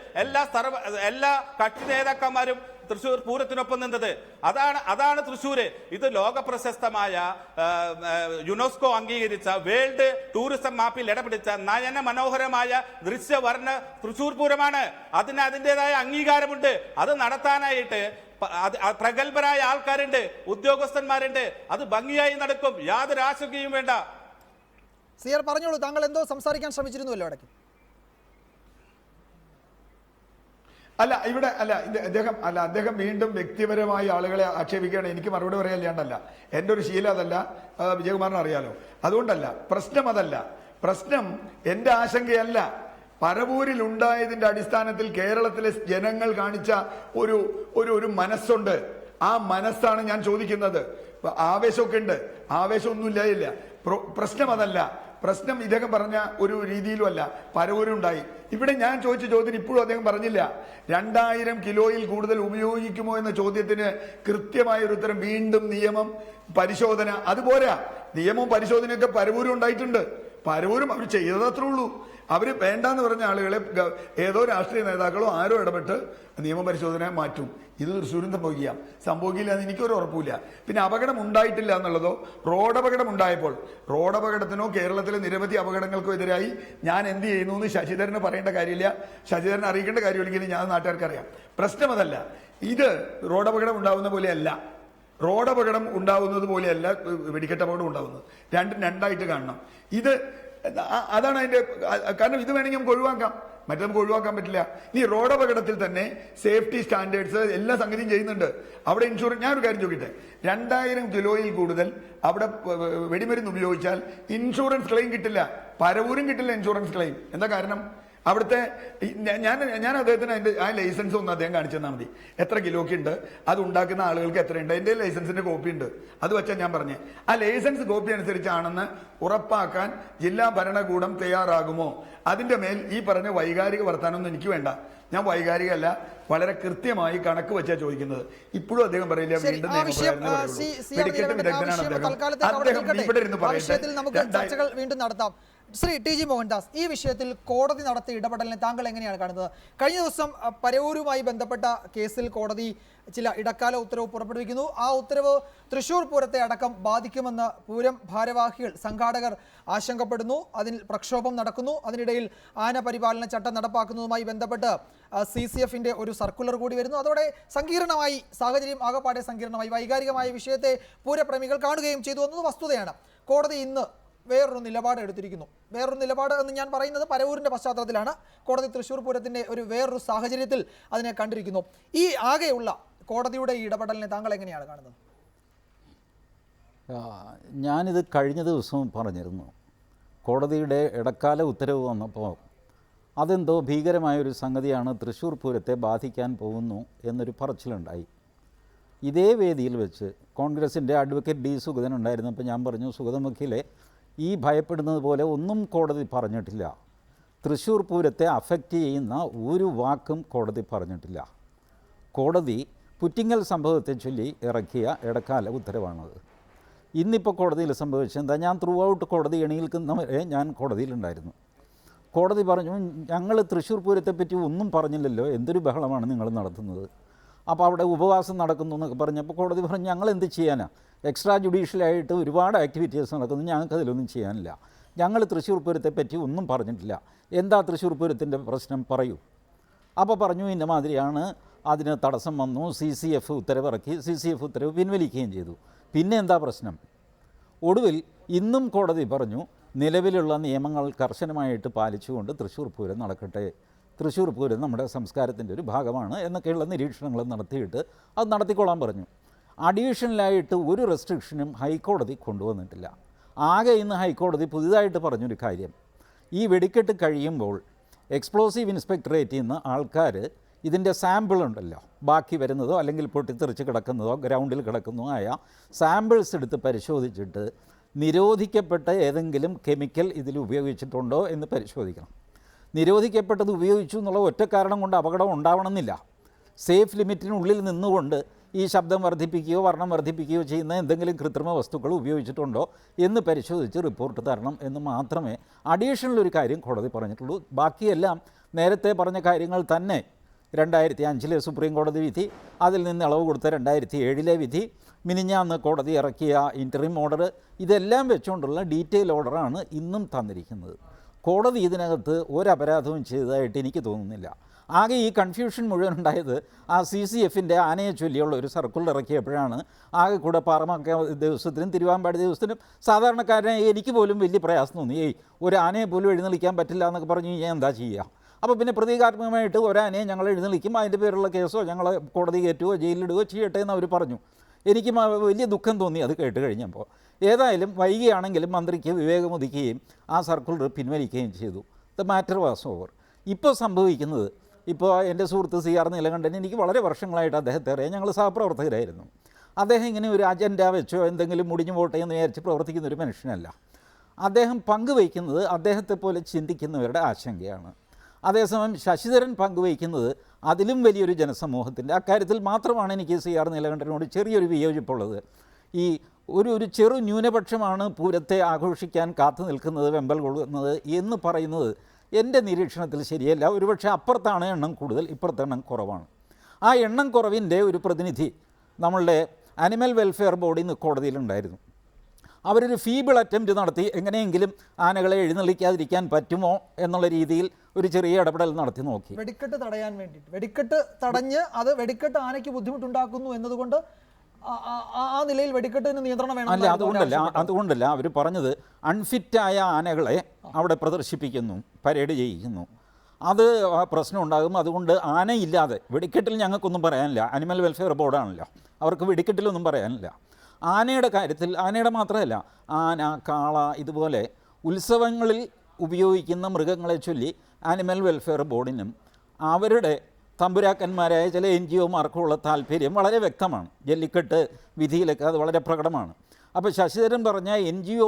എല്ലാ കക്ഷി നേതാക്കന്മാരും തൃശ്ശൂർ പൂരത്തിനൊപ്പം നിന്നത്. അതാണ് തൃശ്ശൂര്. ഇത് ലോക പ്രശസ്തമായ യുനെസ്കോ അംഗീകരിച്ച വേൾഡ് ടൂറിസം മാപ്പിൽ ഇടപിടിച്ച നയന മനോഹരമായ ദൃശ്യവർണ്ണ തൃശ്ശൂർ പൂരമാണ്. അതിന് അതിൻ്റെതായ അംഗീകാരമുണ്ട്. അത് നടത്താനായിട്ട് പ്രഗത്ഭരായ ആൾക്കാരുണ്ട്, ഉദ്യോഗസ്ഥന്മാരുണ്ട്. അത് ഭംഗിയായി നടക്കും, യാതൊരു ആശങ്കയും വേണ്ട. സിആർ പറഞ്ഞോളൂ, താങ്കൾ എന്തോ സംസാരിക്കാൻ ശ്രമിച്ചിരുന്നുവല്ലോ ഇടയ്ക്ക്. അദ്ദേഹം വീണ്ടും വ്യക്തിപരമായി ആളുകളെ ആക്ഷേപിക്കുകയാണ്. എനിക്ക് മറുപടി പറയാനില്ലാണ്ടല്ല, എൻ്റെ ഒരു ശീലം അതല്ല, വിജയകുമാറിന് അറിയാലോ. അതുകൊണ്ടല്ല പ്രശ്നം, അതല്ല പ്രശ്നം. എൻ്റെ ആശങ്കയല്ല. പരവൂരിൽ ഉണ്ടായതിന്റെ അടിസ്ഥാനത്തിൽ കേരളത്തിലെ ജനങ്ങൾ കാണിച്ച ഒരു മനസ്സുണ്ട്. ആ മനസ്സാണ് ഞാൻ ചോദിക്കുന്നത്. ആവേശമൊക്കെ ഉണ്ട്, ആവേശമൊന്നുമില്ല. പ്രശ്നം അതല്ല. പ്രശ്നം ഇദ്ദേഹം പറഞ്ഞ ഒരു രീതിയിലുമല്ല. പരവൂരുണ്ടായി. ഇവിടെ ഞാൻ ചോദിച്ച ചോദ്യത്തിന് ഇപ്പോഴും അദ്ദേഹം പറഞ്ഞില്ല. 2000 കിലോയിൽ കൂടുതൽ ഉപയോഗിക്കുമോ എന്ന ചോദ്യത്തിന് കൃത്യമായ ഒരു ഉത്തരം. വീണ്ടും നിയമം, പരിശോധന, അതുപോരാ. നിയമവും പരിശോധനയൊക്കെ പരവൂരും ഉണ്ടായിട്ടുണ്ട്. പരവൂരും അവർ ചെയ്തതത്രേ ഉള്ളൂ. അവര് വേണ്ടാന്ന് പറഞ്ഞ ആളുകളെ ഏതോ രാഷ്ട്രീയ നേതാക്കളോ ആരോ ഇടപെട്ട് നിയമപരിശോധന മാറ്റും. ഇത് തൃശ്ശൂരും സംഭവിക്കില്ല എന്ന് എനിക്കൊരു ഉറപ്പില്ല. പിന്നെ അപകടം ഉണ്ടായിട്ടില്ല എന്നുള്ളതോ, റോഡപകടം ഉണ്ടായപ്പോൾ, റോഡപകടത്തിനോ കേരളത്തിലെ നിരവധി അപകടങ്ങൾക്കോ എതിരായി ഞാൻ എന്ത് ചെയ്യുന്നു എന്ന് ശശിധരന് പറയേണ്ട കാര്യമില്ല, ശശിധരനെ അറിയിക്കേണ്ട കാര്യമില്ലെങ്കിൽ ഞാൻ നാട്ടുകാർക്ക് അറിയാം. പ്രശ്നം അതല്ല. ഇത് റോഡപകടം ഉണ്ടാവുന്ന പോലെയല്ല, റോഡപകടം ഉണ്ടാവുന്നത് പോലെയല്ല വെടിക്കെട്ട് അപകടം ഉണ്ടാവുന്നത്. രണ്ടായിട്ട് കാണണം. അതാണ് അതിന്റെ കാരണം. ഇത് വേണമെങ്കിൽ നമുക്ക് ഒഴിവാക്കാം, മറ്റേ നമുക്ക് ഒഴിവാക്കാൻ പറ്റില്ല. ഇനി റോഡ് അപകടത്തിൽ തന്നെ സേഫ്റ്റി സ്റ്റാൻഡേർഡ്സ് എല്ലാ സംഗതിയും ചെയ്യുന്നുണ്ട്. അവിടെ ഇൻഷുറൻസ്, ഞാനൊരു കാര്യം ചോദിക്കട്ടെ, 2000 കിലോയിൽ കൂടുതൽ അവിടെ വെടിമരുന്ന് ഉപയോഗിച്ചാൽ ഇൻഷുറൻസ് ക്ലെയിം കിട്ടില്ല. പരവൂരും കിട്ടില്ല ഇൻഷുറൻസ് ക്ലെയിം. എന്താ കാരണം? അവിടുത്തെ ഞാൻ അദ്ദേഹത്തിന് അതിന്റെ ആ ലൈസൻസ് ഒന്ന് അദ്ദേഹം കാണിച്ചു തന്നാൽ മതി. എത്ര കിലോക്ക് ഉണ്ട്, അത് ഉണ്ടാക്കുന്ന ആളുകൾക്ക് എത്രയുണ്ട്, അതിന്റെ ലൈസൻസിന്റെ കോപ്പി ഉണ്ട്. അത് വെച്ചാൽ ഞാൻ പറഞ്ഞേ, ആ ലൈസൻസ് കോപ്പി അനുസരിച്ചാണെന്ന് ഉറപ്പാക്കാൻ ജില്ലാ ഭരണകൂടം തയ്യാറാകുമോ? അതിന്റെ മേൽ ഈ പറഞ്ഞ വൈകാരിക വർത്താനൊന്നും എനിക്ക് വേണ്ട. ഞാൻ വൈകാരികമല്ല, വളരെ കൃത്യമായി കണക്ക് വെച്ചാ ചോദിക്കുന്നത്. ഇപ്പോഴും അദ്ദേഹം പറയില്ല വീണ്ടും വീണ്ടും നടത്താം. ശ്രീ ടി ജി മോഹൻദാസ്, ഈ വിഷയത്തിൽ കോടതി നടത്തിയ ഇടപെടലിനെ താങ്കൾ എങ്ങനെയാണ് കാണുന്നത്? കഴിഞ്ഞ ദിവസം പരവൂരുമായി ബന്ധപ്പെട്ട കേസിൽ കോടതി ചില ഇടക്കാല ഉത്തരവ് പുറപ്പെടുവിക്കുന്നു. ആ ഉത്തരവ് തൃശ്ശൂർ പൂരത്തെ അടക്കം ബാധിക്കുമെന്ന് പൂരം ഭാരവാഹികൾ, സംഘാടകർ ആശങ്കപ്പെടുന്നു. അതിൽ പ്രക്ഷോഭം നടക്കുന്നു. അതിനിടയിൽ ആന പരിപാലന ചട്ടം നടപ്പാക്കുന്നതുമായി ബന്ധപ്പെട്ട് CCFന്റെ ഒരു സർക്കുലർ കൂടി വരുന്നു. അതോടെ സങ്കീർണമായി, സാഹചര്യം ആകപ്പാടെ സങ്കീർണമായി, വൈകാരികമായ വിഷയത്തെ പൂരപ്രേമികൾ കാണുകയും ചെയ്തു എന്നത് വസ്തുതയാണ്. കോടതി ഇന്ന് വേറൊരു നിലപാട് എടുത്തിരിക്കുന്നു. വേറൊരു നിലപാട് എന്ന് ഞാൻ പറയുന്നത് പരവൂരിന്റെ പശ്ചാത്തലത്തിലാണ്. കോടതി തൃശ്ശൂർ പൂരത്തിന്റെ വേറൊരു സാഹചര്യത്തിൽ അതിനെ കണ്ടിരിക്കുന്നു. ഈ ആകെയുള്ള കോടതിയുടെ ഈ ഇടപെടലിനെ താങ്കൾ എങ്ങനെയാണ് കാണുന്നത്? ഞാനിത് കഴിഞ്ഞ ദിവസവും പറഞ്ഞിരുന്നു. കോടതിയുടെ ഇടക്കാല ഉത്തരവ് വന്നപ്പോൾ അതെന്തോ ഭീകരമായൊരു സംഗതിയാണ്, തൃശ്ശൂർ പൂരത്തെ ബാധിക്കാൻ പോകുന്നു എന്നൊരു പറച്ചിലുണ്ടായി. ഇതേ വേദിയിൽ വെച്ച് കോൺഗ്രസിൻ്റെ അഡ്വക്കേറ്റ് D. സുഗതൻ ഉണ്ടായിരുന്നപ്പോൾ ഞാൻ പറഞ്ഞു, സുഗതൻ വക്കീലെ, ഈ ഭയപ്പെടുന്നത് പോലെ ഒന്നും കോടതി പറഞ്ഞിട്ടില്ല. തൃശ്ശൂർ പൂരത്തെ അഫക്റ്റ് ചെയ്യുന്ന ഒരു വാക്കും കോടതി പറഞ്ഞിട്ടില്ല. കോടതി പുറ്റിങ്ങൽ സംഭവത്തെ ചൊല്ലി ഇറക്കിയ ഇടക്കാല ഉത്തരവാണത്. ഇന്നിപ്പോൾ കോടതിയിൽ സംഭവിച്ചെന്താ? ഞാൻ ത്രൂ ഔട്ട് കോടതി എണീൽക്കുന്നവരെ ഞാൻ കോടതിയിലുണ്ടായിരുന്നു. കോടതി പറഞ്ഞു, ഞങ്ങൾ തൃശ്ശൂർ പൂരത്തെപ്പറ്റി ഒന്നും പറഞ്ഞില്ലല്ലോ, എന്തൊരു ബഹളമാണ് നിങ്ങൾ നടത്തുന്നത്. അപ്പോൾ അവിടെ ഉപവാസം നടക്കുന്നു എന്നൊക്കെ പറഞ്ഞപ്പോൾ കോടതി പറഞ്ഞു, ഞങ്ങൾ എന്ത് ചെയ്യാനാണ്, എക്സ്ട്രാ ജുഡീഷ്യലായിട്ട് ഒരുപാട് ആക്ടിവിറ്റീസ് നടക്കുന്നു, ഞങ്ങൾക്ക് അതിലൊന്നും ചെയ്യാനില്ല. ഞങ്ങൾ തൃശ്ശൂർ പൂരത്തെ പറ്റി ഒന്നും പറഞ്ഞിട്ടില്ല, എന്താ തൃശ്ശൂർ പൂരത്തിൻ്റെ പ്രശ്നം പറയൂ. അപ്പോൾ പറഞ്ഞു ഇന്ന മാതിരിയാണ്, അതിന് തടസ്സം വന്നു, CCF ഉത്തരവിറക്കി, CCF ഉത്തരവ് പിൻവലിക്കുകയും ചെയ്തു. പിന്നെ എന്താ പ്രശ്നം? ഒടുവിൽ ഇന്നും കോടതി പറഞ്ഞു നിലവിലുള്ള നിയമങ്ങൾ കർശനമായിട്ട് പാലിച്ചുകൊണ്ട് തൃശ്ശൂർ പൂരം നടക്കട്ടെ, തൃശ്ശൂർ പൂരം നമ്മുടെ സംസ്കാരത്തിൻ്റെ ഒരു ഭാഗമാണ് എന്നൊക്കെയുള്ള നിരീക്ഷണങ്ങൾ നടത്തിയിട്ട് അത് നടത്തിക്കൊള്ളാൻ പറഞ്ഞു. അഡീഷണലായിട്ട് ഒരു റെസ്ട്രിക്ഷനും ഹൈക്കോടതി കൊണ്ടുവന്നിട്ടില്ല. ആകെ ഇന്ന് ഹൈക്കോടതി പുതിയതായിട്ട് പറഞ്ഞൊരു കാര്യം, ഈ വെടിക്കെട്ട് കഴിയുമ്പോൾ എക്സ്പ്ലോസീവ് ഇൻസ്പെക്ടറേറ്റിൽ നിന്ന് ആൾക്കാർ ഇതിൻ്റെ സാമ്പിൾ ഉണ്ടല്ലോ, ബാക്കി വരുന്നതോ അല്ലെങ്കിൽ പൊട്ടിത്തെറിച്ച് കിടക്കുന്നതോ ഗ്രൗണ്ടിൽ കിടക്കുന്നതോ ആയ സാമ്പിൾസ് എടുത്ത് പരിശോധിച്ചിട്ട് നിരോധിക്കപ്പെട്ട ഏതെങ്കിലും കെമിക്കൽ ഇതിൽ ഉപയോഗിച്ചിട്ടുണ്ടോ എന്ന് പരിശോധിക്കണം. നിരോധിക്കപ്പെട്ടത് ഉപയോഗിച്ചു എന്നുള്ള ഒറ്റ കാരണം കൊണ്ട് അപകടം ഉണ്ടാവണമെന്നില്ല. സേഫ് ലിമിറ്റിനുള്ളിൽ നിന്നുകൊണ്ട് ഈ ശബ്ദം വർദ്ധിപ്പിക്കുകയോ വർണ്ണം വർദ്ധിപ്പിക്കുകയോ ചെയ്യുന്ന എന്തെങ്കിലും കൃത്രിമ വസ്തുക്കൾ ഉപയോഗിച്ചിട്ടുണ്ടോ എന്ന് പരിശോധിച്ച് റിപ്പോർട്ട് തരണം എന്ന് മാത്രമേ അഡീഷണൽ ഒരു കാര്യം കോടതി പറഞ്ഞിട്ടുള്ളൂ. ബാക്കിയെല്ലാം നേരത്തെ പറഞ്ഞ കാര്യങ്ങൾ തന്നെ. 2005 സുപ്രീം കോടതി വിധി, അതിൽ നിന്ന് ഇളവ് കൊടുത്ത 2007 വിധി, മിനിഞ്ഞാന്ന് കോടതി ഇറക്കിയ ഇൻറ്ററിം ഓർഡർ, ഇതെല്ലാം വെച്ചുകൊണ്ടുള്ള ഡീറ്റെയിൽ ഓർഡറാണ് ഇന്നും തന്നിരിക്കുന്നത്. കോടതി ഇതിനകത്ത് ഒരപരാധവും ചെയ്തതായിട്ട് എനിക്ക് തോന്നുന്നില്ല. ആകെ ഈ കൺഫ്യൂഷൻ മുഴുവൻ ഉണ്ടായത് ആ CCFൻ്റെ ആനയെ ചൊല്ലിയുള്ള ഒരു സർക്കുലർ ഇറക്കിയപ്പോഴാണ്. ആകെ കൂടെ പാറമക്ക ദിവസത്തിനും തിരുവാമ്പാടി ദിവസത്തിനും സാധാരണക്കാരനെ എനിക്ക് പോലും വലിയ പ്രയാസം തോന്നി. ഒരു ആനയെ പോലും എഴുന്നള്ളിക്കാൻ പറ്റില്ല എന്നൊക്കെ പറഞ്ഞു കഴിഞ്ഞാൽ എന്താ ചെയ്യുക? അപ്പോൾ പിന്നെ പ്രതീകാത്മകമായിട്ട് ഒരാനയെ ഞങ്ങൾ എഴുന്നള്ളിക്കും, അതിൻ്റെ പേരുള്ള കേസോ ഞങ്ങൾ കോടതി കയറ്റുകയോ ജയിലിലിടുകയോ ചെയ്യട്ടെ എന്ന് അവർ പറഞ്ഞു. എനിക്ക് വലിയ ദുഃഖം തോന്നി അത് കേട്ട് കഴിഞ്ഞപ്പോൾ. ഏതായാലും വൈകിയാണെങ്കിലും മന്ത്രിക്ക് വിവേകമുദിക്കുകയും ആ സർക്കുലർ പിൻവലിക്കുകയും ചെയ്തു. The matter was over. ഇപ്പോൾ സംഭവിക്കുന്നത്, ഇപ്പോൾ എൻ്റെ സുഹൃത്ത് CR നീലകണ്ഠൻ, എനിക്ക് വളരെ വർഷങ്ങളായിട്ട് അദ്ദേഹത്തെ അറിയാം, ഞങ്ങൾ സഹപ്രവർത്തകരായിരുന്നു. അദ്ദേഹം ഇങ്ങനെ ഒരു അജണ്ട വെച്ചോ എന്തെങ്കിലും മുടിഞ്ഞു പോട്ടെ എന്ന് വിചാരിച്ച് പ്രവർത്തിക്കുന്ന ഒരു മനുഷ്യനല്ല. അദ്ദേഹം പങ്കുവയ്ക്കുന്നത് അദ്ദേഹത്തെ പോലെ ചിന്തിക്കുന്നവരുടെ ആശങ്കയാണ്. അതേസമയം ശശിധരൻ പങ്കുവയ്ക്കുന്നത് അതിലും വലിയൊരു ജനസമൂഹത്തിൻ്റെ. അക്കാര്യത്തിൽ മാത്രമാണ് എനിക്ക് CR നീലകണ്ഠനോട് ചെറിയൊരു വിയോജിപ്പുള്ളത്. ഈ ഒരു ചെറു ന്യൂനപക്ഷമാണ് പൂരത്തെ ആഘോഷിക്കാൻ കാത്തു നിൽക്കുന്നത്, വെമ്പൽ കൊള്ളുന്നത് എന്ന് പറയുന്നത് എൻ്റെ നിരീക്ഷണത്തിൽ ശരിയല്ല. ഒരുപക്ഷെ അപ്പുറത്താണ് എണ്ണം കൂടുതൽ, ഇപ്പുറത്തെ എണ്ണം കുറവാണ്. ആ എണ്ണം കുറവിൻ്റെ ഒരു പ്രതിനിധി നമ്മളുടെ ആനിമൽ വെൽഫെയർ ബോർഡിൽ നിന്ന് കോടതിയിലുണ്ടായിരുന്നു. അവരൊരു ഫീബിൾ അറ്റംപ്റ്റ് നടത്തി എങ്ങനെയെങ്കിലും ആനകളെ എഴുന്നള്ളിക്കാതിരിക്കാൻ പറ്റുമോ എന്നുള്ള രീതിയിൽ ഒരു ചെറിയ ഇടപെടൽ നടത്തി നോക്കി. വെടിക്കെട്ട് തടയാൻ വേണ്ടിയിട്ട്, വെടിക്കെട്ട് തടഞ്ഞ് അത് വെടിക്കെട്ട് ആനയ്ക്ക് ബുദ്ധിമുട്ടുണ്ടാക്കുന്നു എന്നതുകൊണ്ട് ആ നിലയിൽ വെടിക്കെട്ടിന് നിയന്ത്രണം വേണം. അല്ല, അതുകൊണ്ടല്ല അവർ പറഞ്ഞത് അൺഫിറ്റായ ആനകളെ അവിടെ പ്രദർശിപ്പിക്കുന്നു, പരേഡ് ചെയ്യിക്കുന്നു, അത് പ്രശ്നം ഉണ്ടാകും. അതുകൊണ്ട് ആനയില്ലാതെ വെടിക്കെട്ടിൽ ഞങ്ങൾക്കൊന്നും പറയാനില്ല. ആനിമൽ വെൽഫെയർ ബോർഡാണല്ലോ, അവർക്ക് വെടിക്കെട്ടിലൊന്നും പറയാനില്ല. ആനയുടെ കാര്യത്തിൽ, ആനയുടെ മാത്രമല്ല, ആന, കാള, ഇതുപോലെ ഉത്സവങ്ങളിൽ ഉപയോഗിക്കുന്ന മൃഗങ്ങളെ ചൊല്ലി ആനിമൽ വെൽഫെയർ ബോർഡിനും അവരുടെ തമ്പുരാക്കന്മാരായ ചില NGOമാർക്കുള്ള താല്പര്യം വളരെ വ്യക്തമാണ്. ജല്ലിക്കെട്ട് വിധിയിലൊക്കെ അത് വളരെ പ്രകടമാണ്. അപ്പോൾ ശശിധരൻ പറഞ്ഞ NGO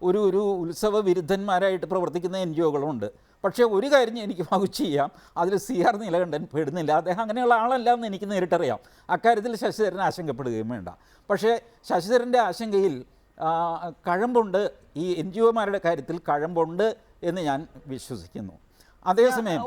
ഒരു ഉത്സവ വിരുദ്ധന്മാരായിട്ട് പ്രവർത്തിക്കുന്ന NGOകളുണ്ട്. പക്ഷേ ഒരു കാര്യം എനിക്ക് വകുച്ച് ചെയ്യാം, അതിൽ CR നീലകണ്ഠൻ പെടുന്നില്ല. അദ്ദേഹം അങ്ങനെയുള്ള ആളല്ല എന്ന് എനിക്ക് നേരിട്ടറിയാം. അക്കാര്യത്തിൽ ശശിധരൻ ആശങ്കപ്പെടുകയും വേണ്ട. പക്ഷേ ശശിധരൻ്റെ ആശങ്കയിൽ കഴമ്പുണ്ട്, ഈ NGOമാരുടെ കാര്യത്തിൽ കഴമ്പുണ്ട് എന്ന് ഞാൻ വിശ്വസിക്കുന്നു. അതേസമയം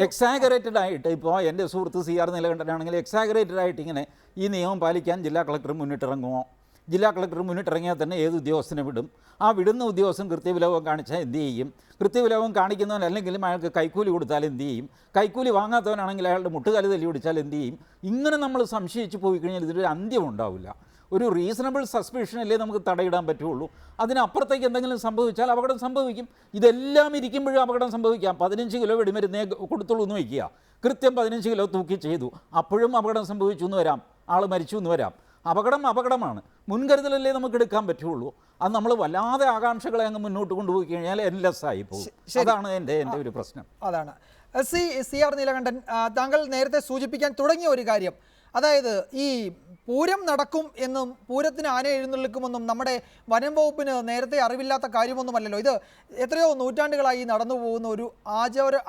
എക്സാഗറേറ്റഡ് ആയിട്ട്, ഇപ്പോൾ എൻ്റെ സുഹൃത്ത് CR നീലകണ്ഠനാണെങ്കിൽ എക്സാഗറേറ്റഡ് ആയിട്ട് ഇങ്ങനെ ഈ നിയമം പാലിക്കാൻ ജില്ലാ കളക്ടർ മുന്നിട്ടിറങ്ങുമോ? ജില്ലാ കളക്ടർ മുന്നിട്ടിറങ്ങിയാൽ തന്നെ ഏത് ഉദ്യോഗസ്ഥനെ വിടും? ആ വിടുന്ന ഉദ്യോഗസ്ഥൻ കൃത്യവിലോപം കാണിച്ചാൽ എന്ത് ചെയ്യും? കൃത്യവിലോപം കാണിക്കുന്നവൻ അല്ലെങ്കിലും അയാൾക്ക് കൈക്കൂലി കൊടുത്താൽ എന്ത് ചെയ്യും? കൈക്കൂലി വാങ്ങാത്തവനാണെങ്കിൽ അയാളുടെ മുട്ടുകാല് തല്ലി പിടിച്ചാൽ എന്ത് ചെയ്യും? ഇങ്ങനെ നമ്മൾ സംശയിച്ച് പോയി കഴിഞ്ഞാൽ ഇതിനൊരു അന്ത്യം ഉണ്ടാവില്ല. ഒരു റീസണബിൾ സസ്പെൻഷനല്ലേ നമുക്ക് തടയിടാൻ പറ്റുള്ളൂ. അതിനപ്പുറത്തേക്ക് എന്തെങ്കിലും സംഭവിച്ചാൽ അപകടം സംഭവിക്കും. ഇതെല്ലാം ഇരിക്കുമ്പോഴും അപകടം സംഭവിക്കാം. 15 കിലോ വെടിമരുന്നേ കൊടുത്തുള്ളൂ എന്ന് വയ്ക്കുക, കൃത്യം 15 കിലോ തൂക്കി ചെയ്തു, അപ്പോഴും അപകടം സംഭവിച്ചു എന്ന് വരാം, ആൾ മരിച്ചു എന്ന് വരാം. അപകടമാണ്. മുൻകരുതലല്ലേ നമുക്ക് എടുക്കാൻ പറ്റുള്ളൂ. അത് നമ്മൾ വല്ലാതെ ആകാംക്ഷകളെ അങ്ങ് മുന്നോട്ട് കൊണ്ടുപോയി കഴിഞ്ഞാൽ എൻലെസ്സായി പോകും. അതാണ് എൻ്റെ ഒരു പ്രശ്നം. അതാണ് CR നീലകണ്ഠൻ, താങ്കൾ നേരത്തെ സൂചിപ്പിക്കാൻ തുടങ്ങിയ ഒരു കാര്യം, അതായത് ഈ പൂരം നടക്കും എന്നും പൂരത്തിന് ആന എഴുന്നള്ളിക്കുമെന്നും നമ്മുടെ വനം വകുപ്പിന് നേരത്തെ അറിവില്ലാത്ത കാര്യമൊന്നുമല്ലല്ലോ. ഇത് എത്രയോ നൂറ്റാണ്ടുകളായി നടന്നു പോകുന്ന ഒരു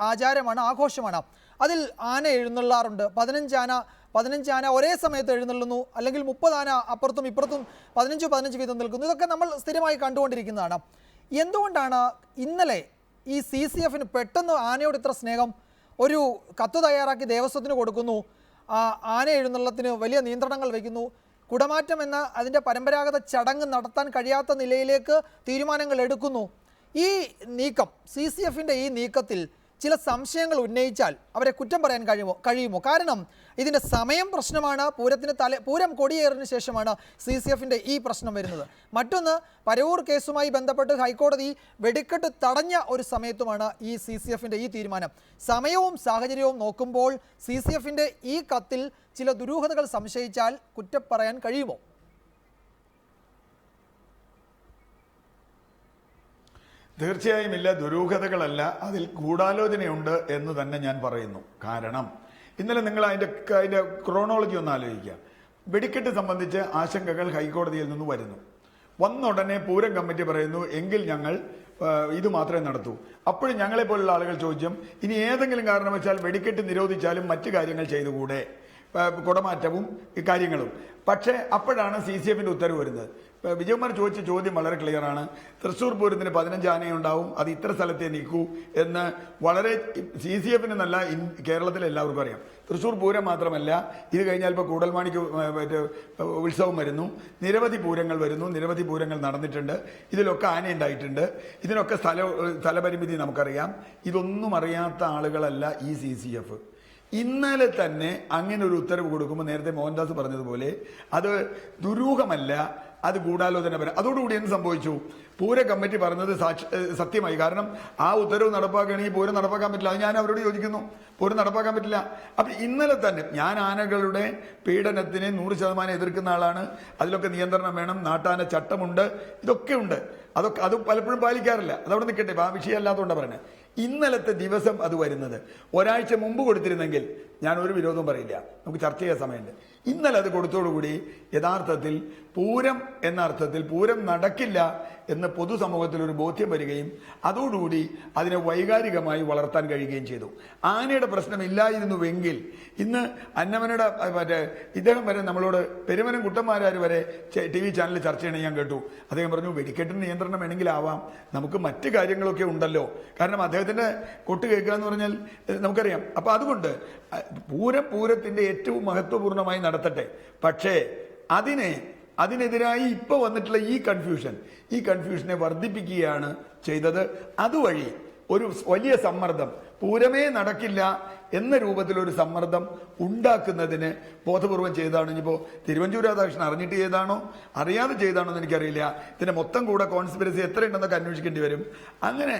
ആചാരമാണ്, ആഘോഷമാണ്. അതിൽ ആന എഴുന്നള്ളാറുണ്ട്. 15 ആന ഒരേ സമയത്ത് എഴുന്നള്ളുന്നു, അല്ലെങ്കിൽ 30 ആന അപ്പുറത്തും ഇപ്പുറത്തും 15 വീതം നിൽക്കുന്നു. ഇതൊക്കെ നമ്മൾ സ്ഥിരമായി കണ്ടുകൊണ്ടിരിക്കുന്നതാണ്. എന്തുകൊണ്ടാണ് ഇന്നലെ ഈ CCFന് പെട്ടെന്ന് ആനയോട് ഇത്ര സ്നേഹം? ഒരു കത്ത് തയ്യാറാക്കി ദേവസ്വത്തിന് കൊടുക്കുന്നു, ആന എഴുന്നള്ളത്തിന് വലിയ നിയന്ത്രണങ്ങൾ വയ്ക്കുന്നു, കുടമാറ്റം എന്ന അതിൻ്റെ പരമ്പരാഗത ചടങ്ങ് നടത്താൻ കഴിയാത്ത നിലയിലേക്ക് തീരുമാനങ്ങൾ എടുക്കുന്നു. ഈ നീക്കം CCFന്റെ ഈ നീക്കത്തിൽ ചില സംശയങ്ങൾ ഉന്നയിച്ചാൽ അവരെ കുറ്റം പറയാൻ കഴിയുമോ? കാരണം ഇതിൻ്റെ സമയം പ്രശ്നമാണ്. പൂരം കൊടിയേറിന് ശേഷമാണ് CCFന്റെ ഈ പ്രശ്നം വരുന്നത്. മറ്റൊന്ന്, പരവൂർ കേസുമായി ബന്ധപ്പെട്ട് ഹൈക്കോടതി വെടിക്കെട്ട് തടഞ്ഞ ഒരു സമയത്തുമാണ് ഈ CCFന്റെ ഈ തീരുമാനം. സമയവും സാഹചര്യവും നോക്കുമ്പോൾ CCFന്റെ ഈ കത്തിൽ ചില ദുരൂഹതകൾ സംശയിച്ചാൽ കുറ്റം പറയാൻ കഴിയുമോ? തീർച്ചയായും ഇല്ല. ദുരൂഹതകളല്ല, അതിൽ ഗൂഢാലോചനയുണ്ട് എന്ന് തന്നെ ഞാൻ പറയുന്നു. കാരണം ഇന്നലെ നിങ്ങൾ അതിന്റെ ക്രോണോളജി ഒന്ന് ആലോചിക്കുക. വെടിക്കെട്ട് സംബന്ധിച്ച് ആശങ്കകൾ ഹൈക്കോടതിയിൽ നിന്ന് വരുന്നു. വന്ന ഉടനെ പൂരം കമ്മിറ്റി പറയുന്നു എങ്കിൽ ഞങ്ങൾ ഇത് മാത്രമേ നടത്തൂ. അപ്പോഴും ഞങ്ങളെ പോലുള്ള ആളുകൾ ചോദിച്ചും ഇനി ഏതെങ്കിലും കാരണവശാൽ വെടിക്കെട്ട് നിരോധിച്ചാലും മറ്റു കാര്യങ്ങൾ ചെയ്തുകൂടെ, കുടമാറ്റവും കാര്യങ്ങളും. പക്ഷേ അപ്പോഴാണ് CCFന്റെ ഉത്തരവ് വരുന്നത്. വിജയകുമാർ ചോദിച്ച ചോദ്യം വളരെ ക്ലിയറാണ്. തൃശ്ശൂർ പൂരത്തിന് 15 ആനയുണ്ടാവും, അത് ഇത്ര സ്ഥലത്തെ നീക്കൂ എന്ന് വളരെ CCFന് എന്നല്ല കേരളത്തിലെ എല്ലാവർക്കും അറിയാം. തൃശ്ശൂർ പൂരം മാത്രമല്ല, ഇത് കഴിഞ്ഞാൽ ഇപ്പോൾ കൂടൽമാണിക്ക് ഉത്സവം വരുന്നു, നിരവധി പൂരങ്ങൾ വരുന്നു, നിരവധി പൂരങ്ങൾ നടന്നിട്ടുണ്ട്. ഇതിലൊക്കെ ആന ഉണ്ടായിട്ടുണ്ട്. ഇതിനൊക്കെ സ്ഥലപരിമിതി നമുക്കറിയാം. ഇതൊന്നും അറിയാത്ത ആളുകളല്ല ഈ CCF. ഇന്നലെ തന്നെ അങ്ങനെ ഒരു ഉത്തരവ് കൊടുക്കുമ്പോൾ നേരത്തെ മോഹൻദാസ് പറഞ്ഞതുപോലെ അത് ദുരൂഹമല്ല, അത് ഗൂഢാലോചന വരാം. അതോടുകൂടി എന്ത് സംഭവിച്ചു? പൂര കമ്മിറ്റി പറഞ്ഞത് സത്യമായി. കാരണം ആ ഉത്തരവ് നടപ്പാക്കുകയാണെങ്കിൽ പൂരം നടപ്പാക്കാൻ പറ്റില്ല. അത് ഞാൻ അവരോട് യോജിക്കുന്നു. പൂരം നടപ്പാക്കാൻ പറ്റില്ല. അപ്പൊ ഇന്നലെ തന്നെ ഞാൻ ആനകളുടെ പീഡനത്തിനെ 100% എതിർക്കുന്ന ആളാണ്. അതിലൊക്കെ നിയന്ത്രണം വേണം, നാട്ടാന ചട്ടമുണ്ട്, ഇതൊക്കെ ഉണ്ട്. അത് പലപ്പോഴും പാലിക്കാറില്ല. അതവിടെ നിൽക്കട്ടെ, ആ വിഷയമല്ലാത്തതുകൊണ്ടാണ് പറയുന്നത്. ഇന്നലത്തെ ദിവസം അത് വരുന്നത് ഒരാഴ്ച മുമ്പ് കൊടുത്തിരുന്നെങ്കിൽ ഞാൻ ഒരു വിരോധവും പറയില്ല, നമുക്ക് ചർച്ച ചെയ്യാൻ സമയമുണ്ട്. ഇന്നലെ അത് കൊടുത്തോടുകൂടി യഥാർത്ഥത്തിൽ പൂരം എന്ന അർത്ഥത്തിൽ പൂരം നടക്കില്ല എന്ന് പൊതുസമൂഹത്തിൽ ഒരു ബോധ്യം വരികയും അതോടുകൂടി അതിനെ വൈകാരികമായി വളർത്താൻ കഴിയുകയും ചെയ്തു. ആനയുടെ പ്രശ്നമില്ലായിരുന്നുവെങ്കിൽ ഇന്ന് അന്നമനയുടെ ഇദ്ദേഹം വരെ നമ്മളോട് പെരുമനം കുട്ടന്മാരാർ വരെ TV ചാനലിൽ ചർച്ച ചെയ്യണം ഞാൻ കേട്ടു. അദ്ദേഹം പറഞ്ഞു വെടിക്കെട്ടിന് നിയന്ത്രണം വേണമെങ്കിലാവാം, നമുക്ക് മറ്റു കാര്യങ്ങളൊക്കെ ഉണ്ടല്ലോ. കാരണം അദ്ദേഹത്തിന്റെ കൊട്ട് കേൾക്കുക എന്ന് പറഞ്ഞാൽ നമുക്കറിയാം. അപ്പൊ അതുകൊണ്ട് പൂരത്തിന്റെ ഏറ്റവും മഹത്വപൂർണ്ണമായി നടത്തട്ടെ. പക്ഷേ അതിനെതിരായി ഇപ്പൊ വന്നിട്ടുള്ള ഈ കൺഫ്യൂഷനെ വർദ്ധിപ്പിക്കുകയാണ് ചെയ്തത്. അതുവഴി ഒരു വലിയ സമ്മർദ്ദം, പൂരമേ നടക്കില്ല എന്ന രൂപത്തിലൊരു സമ്മർദ്ദം ഉണ്ടാക്കുന്നതിന് ബോധപൂർവം ചെയ്തതാണ്. ഇനിയിപ്പോൾ തിരുവഞ്ചൂർ രാധാകൃഷ്ണൻ അറിഞ്ഞിട്ട് ചെയ്താണോ അറിയാതെ ചെയ്താണോ എന്ന് എനിക്കറിയില്ല. ഇതിന്റെ മൊത്തം കൂടെ കോൺസ്പിറസി എത്രയുണ്ടെന്നൊക്കെ അന്വേഷിക്കേണ്ടി വരും. അങ്ങനെ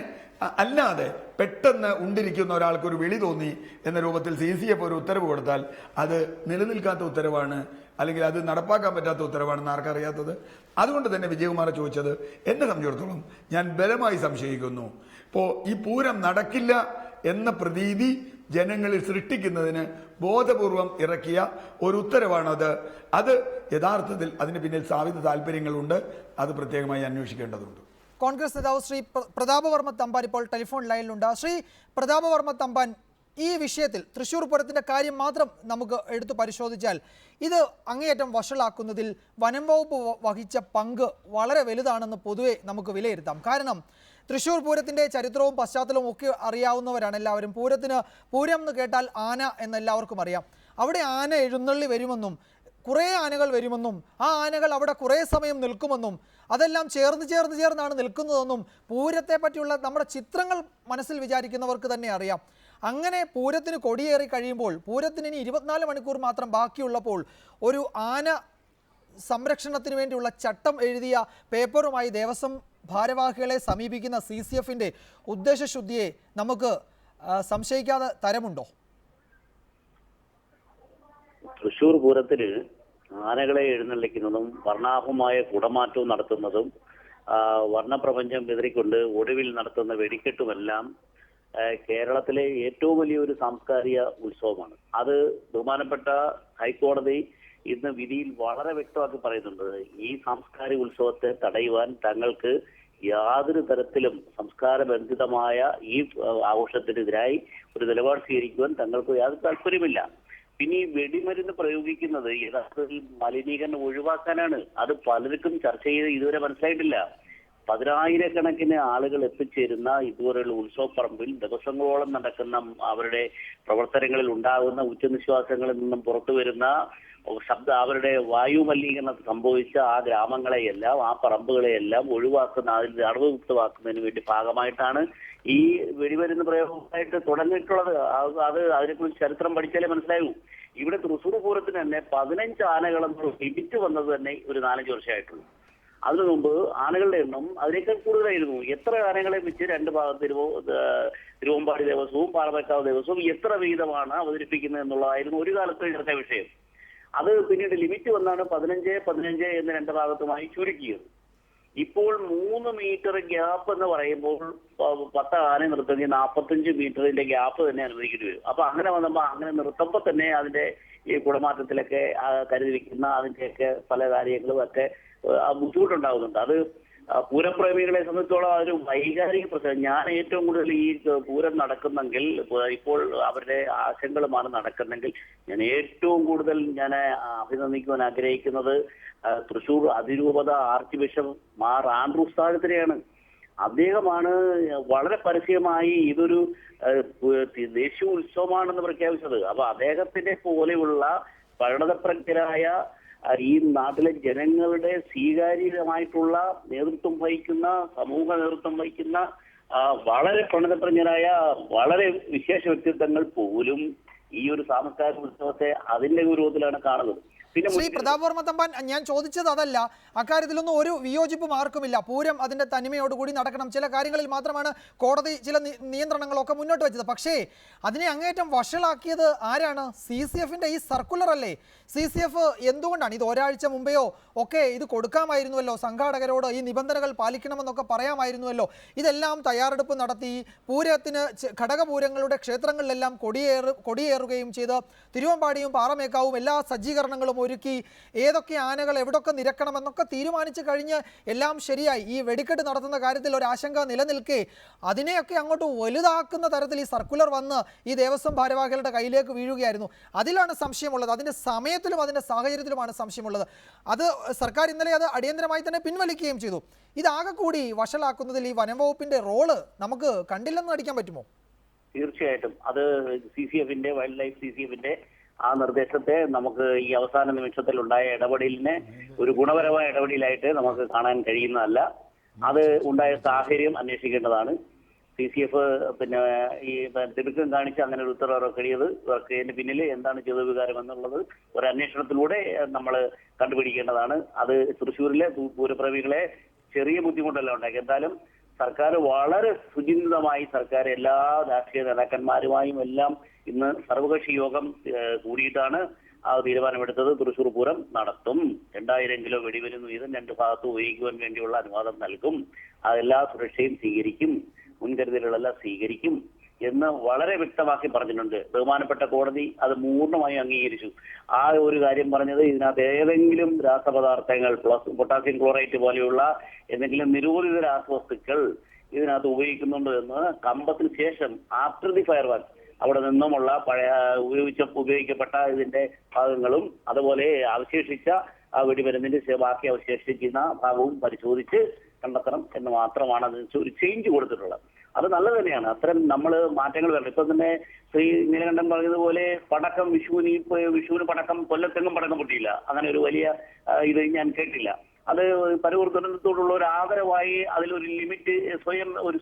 അല്ലാതെ പെട്ടെന്ന് ഉണ്ടിരിക്കുന്ന ഒരാൾക്ക് ഒരു വിളി തോന്നി എന്ന രൂപത്തിൽ CCF ഒരു ഉത്തരവ് കൊടുത്താൽ അത് നിലനിൽക്കാത്ത ഉത്തരവാണ്, അല്ലെങ്കിൽ അത് നടപ്പാക്കാൻ പറ്റാത്ത ഉത്തരവാണെന്ന് ആർക്കറിയാത്തത്. അതുകൊണ്ട് തന്നെ വിജയകുമാർ ചോദിച്ചത് എന്നെ സംബന്ധിച്ചിടത്തോളം ഞാൻ ബലമായി സംശയിക്കുന്നു. ഇപ്പോ ഈ പൂരം നടക്കില്ല എന്ന പ്രതീതി ജനങ്ങളിൽ സൃഷ്ടിക്കുന്നതിന് ബോധപൂർവം ഇറക്കിയ ഒരു ഉത്തരവാണത്. അത് യഥാർത്ഥത്തിൽ അതിന് പിന്നിൽ സ്ഥാപിത താല്പര്യങ്ങളുണ്ട്. അത് പ്രത്യേകമായി അന്വേഷിക്കേണ്ടതുണ്ട്. കോൺഗ്രസ് നേതാവ് ശ്രീ പ്രതാപവർമ്മ തമ്പാൻ ഇപ്പോൾ ടെലിഫോൺ ലൈനിലുണ്ട്. ശ്രീ പ്രതാപവർമ്മ തമ്പാൻ, ഈ വിഷയത്തിൽ തൃശ്ശൂർ പൂരത്തിൻ്റെ കാര്യം മാത്രം നമുക്ക് എടുത്തു പരിശോധിച്ചാൽ ഇത് അങ്ങേയറ്റം വഷളാക്കുന്നതിൽ വനം വകുപ്പ് വഹിച്ച പങ്ക് വളരെ വലുതാണെന്ന് പൊതുവെ നമുക്ക് വിലയിരുത്താം. കാരണം തൃശ്ശൂർ പൂരത്തിൻ്റെ ചരിത്രവും പശ്ചാത്തലവും ഒക്കെ അറിയാവുന്നവരാണ് എല്ലാവരും. പൂരം എന്ന് കേട്ടാൽ ആന എന്നെല്ലാവർക്കും അറിയാം. അവിടെ ആന എഴുന്നള്ളി വരുമെന്നും കുറേ ആനകൾ വരുമെന്നും ആ ആനകൾ അവിടെ കുറേ സമയം നിൽക്കുമെന്നും അതെല്ലാം ചേർന്നാണ് നിൽക്കുന്നതെന്നും പൂരത്തെ പറ്റിയുള്ള നമ്മുടെ ചിത്രങ്ങൾ മനസ്സിൽ വിചാരിക്കുന്നവർക്ക് തന്നെ അറിയാം. അങ്ങനെ പൂരത്തിന് കൊടിയേറി കഴിയുമ്പോൾ, പൂരത്തിന് ഇനി 24 മണിക്കൂർ മാത്രം ബാക്കിയുള്ളപ്പോൾ ഒരു ആന സംരക്ഷണത്തിന് വേണ്ടിയുള്ള ചട്ടം എഴുതിയ പേപ്പറുമായി ദേവസ്വം ഭാരവാഹികളെ സമീപിക്കുന്ന CCFന്റെ ഉദ്ദേശശുദ്ധിയെ നമുക്ക് സംശയിക്കാതെ തരമുണ്ടോ? തൃശ്ശൂർ പൂരത്തിന് ആനകളെ എഴുന്നള്ളിക്കുന്നതും വർണ്ണാഭമായ കുടമാറ്റവും നടത്തുന്നതും വർണ്ണപ്രപഞ്ചം വിതറിക്കൊണ്ട് ഒടുവിൽ നടത്തുന്ന വെടിക്കെട്ടുമെല്ലാം കേരളത്തിലെ ഏറ്റവും വലിയൊരു സാംസ്കാരിക ഉത്സവമാണ്. അത് ബഹുമാനപ്പെട്ട ഹൈക്കോടതി ഇന്ന് വിധിയിൽ വളരെ വ്യക്തമാക്കി പറയുന്നുണ്ട്. ഈ സാംസ്കാരിക ഉത്സവത്തെ തടയുവാൻ തങ്ങൾക്ക് യാതൊരു തരത്തിലും സംസ്കാരബന്ധിതമായ ഈ ആഘോഷത്തിനെതിരായി ഒരു നിലപാട് സ്വീകരിക്കുവാൻ തങ്ങൾക്ക് യാതൊരു താല്പര്യമില്ല. പിന്നെ ഈ വെടിമരുന്ന് പ്രയോഗിക്കുന്നത് യഥാർത്ഥത്തിൽ മലിനീകരണം ഒഴിവാക്കാനാണ്. അത് പലർക്കും ചർച്ച ചെയ്ത് ഇതുവരെ മനസ്സിലായിട്ടില്ല. പതിനായിരക്കണക്കിന് ആളുകൾ എത്തിച്ചേരുന്ന ഇതുപോലെയുള്ള ഉത്സവപ്പറമ്പിൽ ദിവസങ്ങളോളം നടക്കുന്ന അവരുടെ പ്രവർത്തനങ്ങളിൽ ഉണ്ടാകുന്ന ഉച്ചനിശ്വാസങ്ങളിൽ നിന്നും പുറത്തു വരുന്ന അവരുടെ വായു മലിനീകരണം സംഭവിച്ച ആ ഗ്രാമങ്ങളെയെല്ലാം ആ പറമ്പുകളെയെല്ലാം ഒഴിവാക്കുന്ന അതിൽ അണുവിമുക്തമാക്കുന്നതിന് വേണ്ടി ഭാഗമായിട്ടാണ് ഈ വെടിമരുന്ന് പ്രയോഗമായിട്ട് തുടങ്ങിയിട്ടുള്ളത്. അത് അതിനെക്കുറിച്ച് ചരിത്രം പഠിച്ചാലേ മനസ്സിലായൂ. ഇവിടെ തൃശ്ശൂർ പൂരത്തിന് തന്നെ 15 ആനകളെന്നുള്ള ലിമിറ്റ് വന്നത് തന്നെ ഒരു 4-5 വർഷമായിട്ടുള്ളൂ. അതിനു മുമ്പ് ആനകളുടെ എണ്ണം അതിനേക്കാൾ കൂടുതലായിരുന്നു. എത്ര ആനകളെ വെച്ച് രണ്ട് ഭാഗത്ത് തിരുവമ്പാടി ദേവസ്വവും പാറമേക്കാവ് ദേവസ്വവും എത്ര വീതമാണ് അവതരിപ്പിക്കുന്നത് എന്നുള്ളതായിരുന്നു ഒരു കാലത്തെ ചർച്ചാ വിഷയം. അത് പിന്നീട് ലിമിറ്റ് വന്നാണ് 15 എന്ന് രണ്ട് ഭാഗത്തുമായി ചുരുക്കിയത്. ഇപ്പോൾ 3 മീറ്റർ ഗ്യാപ്പ് എന്ന് പറയുമ്പോൾ 10 ആന നിർത്തുമെങ്കിൽ 45 മീറ്ററിന്റെ ഗ്യാപ്പ് തന്നെ അനുവദിക്കേണ്ടി വരും. അപ്പൊ അങ്ങനെ വന്നപ്പോൾ അങ്ങനെ നിർത്തുമ്പോൾ തന്നെ അതിന്റെ ഈ കുടമാറ്റത്തിലൊക്കെ കരുതി വെക്കുന്ന അതിന്റെയൊക്കെ പല കാര്യങ്ങളും ഒക്കെ ബുദ്ധിമുട്ടുണ്ടാകുന്നുണ്ട്. അത് പൂരപ്രേമികളെ സംബന്ധിച്ചോളം അതൊരു വൈകാരിക പ്രശ്നം. ഞാൻ ഏറ്റവും കൂടുതൽ ഈ പൂരം നടക്കുന്നെങ്കിൽ ഇപ്പോൾ അവരുടെ ആശങ്കകളുമാണ് നടക്കുന്നെങ്കിൽ ഞാൻ ഏറ്റവും കൂടുതൽ ഞാൻ അഭിനന്ദിക്കുവാൻ ആഗ്രഹിക്കുന്നത് തൃശ്ശൂർ അതിരൂപത ആർച്ച് ബിഷപ്പ് മാർ ആൻഡ്രൂസ് താഴത്തിനെയാണ്. അദ്ദേഹമാണ് വളരെ പരസ്യമായി ഇതൊരു ദേശീയ ഉത്സവമാണെന്ന് പ്രഖ്യാപിച്ചത്. അപ്പൊ അദ്ദേഹത്തിന്റെ പോലെയുള്ള പരിണതപ്രജ്ഞരായ ഈ നാട്ടിലെ ജനങ്ങളുടെ സ്വീകാര്യമായിട്ടുള്ള നേതൃത്വം വഹിക്കുന്ന സമൂഹ നേതൃത്വം വഹിക്കുന്ന വളരെ പരിണതപ്രജ്ഞരായ വളരെ വിശേഷ വ്യക്തിത്വങ്ങൾ പോലും ഈ ഒരു സാംസ്കാരിക ഉത്സവത്തെ അതിന്റെ ഗൗരവത്തിലാണ് കാണുന്നത്. ശ്രീ പ്രതാപ് വർമ്മ തമ്പാൻ, ഞാൻ ചോദിച്ചത് അതല്ല. അക്കാര്യത്തിലൊന്നും ഒരു വിയോജിപ്പും ആർക്കുമില്ല. പൂരം അതിന്റെ തനിമയോടുകൂടി നടക്കണം. ചില കാര്യങ്ങളിൽ മാത്രമാണ് കോടതി ചില നിയന്ത്രണങ്ങളൊക്കെ മുന്നോട്ട് വെച്ചത്. പക്ഷേ അതിനെ അങ്ങേറ്റം വഷളാക്കിയത് ആരാണ്? CCFന്റെ ഈ സർക്കുലർ അല്ലേ? CCF എന്തുകൊണ്ടാണ് ഇത് ഒരാഴ്ച മുമ്പെയോ ഒക്കെ ഇത് കൊടുക്കാമായിരുന്നുവല്ലോ, സംഘാടകരോട് ഈ നിബന്ധനകൾ പാലിക്കണമെന്നൊക്കെ പറയാമായിരുന്നുവല്ലോ. ഇതെല്ലാം തയ്യാറെടുപ്പ് നടത്തി പൂരത്തിന് ഘടകപൂരങ്ങളുടെ ക്ഷേത്രങ്ങളിലെല്ലാം കൊടിയേറുകയും ചെയ്ത് തിരുവമ്പാടിയും പാറമേക്കാവും എല്ലാ സജ്ജീകരണങ്ങളും ഒരുക്കി ഏതൊക്കെ ആനകൾ എവിടൊക്കെ നിരക്കണമെന്നൊക്കെ തീരുമാനിച്ചു കഴിഞ്ഞ് എല്ലാം ശരിയായി. ഈ വെടിക്കെട്ട് നടത്തുന്ന കാര്യത്തിൽ ഒരു ആശങ്ക നിലനിൽക്കെ അതിനെയൊക്കെ അങ്ങോട്ട് വലുതാക്കുന്ന തരത്തിൽ ഈ സർക്കുലർ വന്ന് ഈ ദേവസ്വം ഭാരവാഹികളുടെ കയ്യിലേക്ക് വീഴുകയായിരുന്നു. അതിലാണ് സംശയമുള്ളത്. അതിൻ്റെ സമയത്തിലും അതിൻ്റെ സാഹചര്യത്തിലുമാണ് സംശയമുള്ളത്. അത് സർക്കാർ ഇന്നലെ അത് അടിയന്തരമായി തന്നെ പിൻവലിക്കുകയും ചെയ്തു. ഇതാകെ കൂടി വഷളാക്കുന്നതിൽ ഈ വനംവകുപ്പിന്റെ റോള് നമുക്ക് കണ്ടില്ലെന്ന് നടിക്കാൻ പറ്റുമോ? തീർച്ചയായിട്ടും അത് CCFന്റെ വൈൽഡ് ലൈഫ് CCFന്റെ ആ നിർദ്ദേശത്തെ നമുക്ക് ഈ അവസാന നിമിഷത്തിൽ ഉണ്ടായ ഇടപെടലിനെ ഒരു ഗുണപരമായ ഇടപെടലായിട്ട് നമുക്ക് കാണാൻ കഴിയുന്നതല്ല. അത് ഉണ്ടായ സാഹചര്യം അന്വേഷിക്കേണ്ടതാണ്. CCF പിന്നെ ഈ തിടുക്കം കാണിച്ച് അങ്ങനെ ഒരു ഉത്തരവ് ഇറക്കിയതിന് പിന്നിൽ എന്താണ് ചെയ്ത വികാരം എന്നുള്ളത് ഒരു അന്വേഷണത്തിലൂടെ നമ്മൾ കണ്ടുപിടിക്കേണ്ടതാണ്. അത് തൃശ്ശൂരിലെ പൂരപ്രേമികളെ ചെറിയ ബുദ്ധിമുട്ടല്ല ഉണ്ടാക്കി. എന്തായാലും സർക്കാർ വളരെ സുചിന്തിതമായി സർക്കാർ എല്ലാ രാഷ്ട്രീയ നേതാക്കന്മാരുമായും എല്ലാം ഇന്ന് സർവകക്ഷി യോഗം കൂടിയിട്ടാണ് ആ തീരുമാനമെടുത്തത്. തൃശ്ശൂർ പൂരം നടത്തും. 2000 കിലോ വെടിമരുന്ന് വീതം രണ്ട് ഭാഗത്ത് ഉപയോഗിക്കുവാൻ വേണ്ടിയുള്ള അനുവാദം നൽകും. അതെല്ലാ സുരക്ഷയും സ്വീകരിക്കും, മുൻകരുതലുകളെല്ലാം സ്വീകരിക്കും എന്ന് വളരെ വ്യക്തമാക്കി പറഞ്ഞിട്ടുണ്ട്. ബഹുമാനപ്പെട്ട കോടതി അത് പൂർണ്ണമായും അംഗീകരിച്ചു. ആ ഒരു കാര്യം പറഞ്ഞത് ഇതിനകത്ത് ഏതെങ്കിലും രാസപദാർത്ഥങ്ങൾ പൊട്ടാസ്യം ക്ലോറൈറ്റ് പോലെയുള്ള എന്തെങ്കിലും നിരോധിത രാസവസ്തുക്കൾ ഇതിനകത്ത് ഉപയോഗിക്കുന്നുണ്ട് എന്ന് കമ്പത്തിന് ശേഷം ആഫ്റ്റർ ദി ഫയർ വാക്ക് അവിടെ നിന്നുമുള്ള പഴയ ഉപയോഗിക്കപ്പെട്ട ഇതിന്റെ ഭാഗങ്ങളും അതുപോലെ അവശേഷിച്ച ആ വെടിമരുന്നിന്റെ ബാക്കി അവശേഷിക്കുന്ന ഭാഗവും പരിശോധിച്ച് കണ്ടെത്തണം എന്ന് മാത്രമാണ് അതിന് ഒരു ചേഞ്ച് കൊടുത്തിട്ടുള്ളത്. അത് നല്ലത് തന്നെയാണ്. അത്തരം നമ്മൾ മാറ്റങ്ങൾ വരണം. ഇപ്പൊ തന്നെ ശ്രീ നീലകണ്ഠൻ പറഞ്ഞതുപോലെ പടക്കം വിഷുവിന് പടക്കം കൊല്ലത്തെങ്ങും പടക്കം പൊട്ടിയില്ല. അങ്ങനെ ഒരു വലിയ ഇത് ഞാൻ കേട്ടില്ല. അത് പരിവർത്തനത്തോടുള്ള ഒരു ആദരവായി അതിലൊരു ലിമിറ്റ്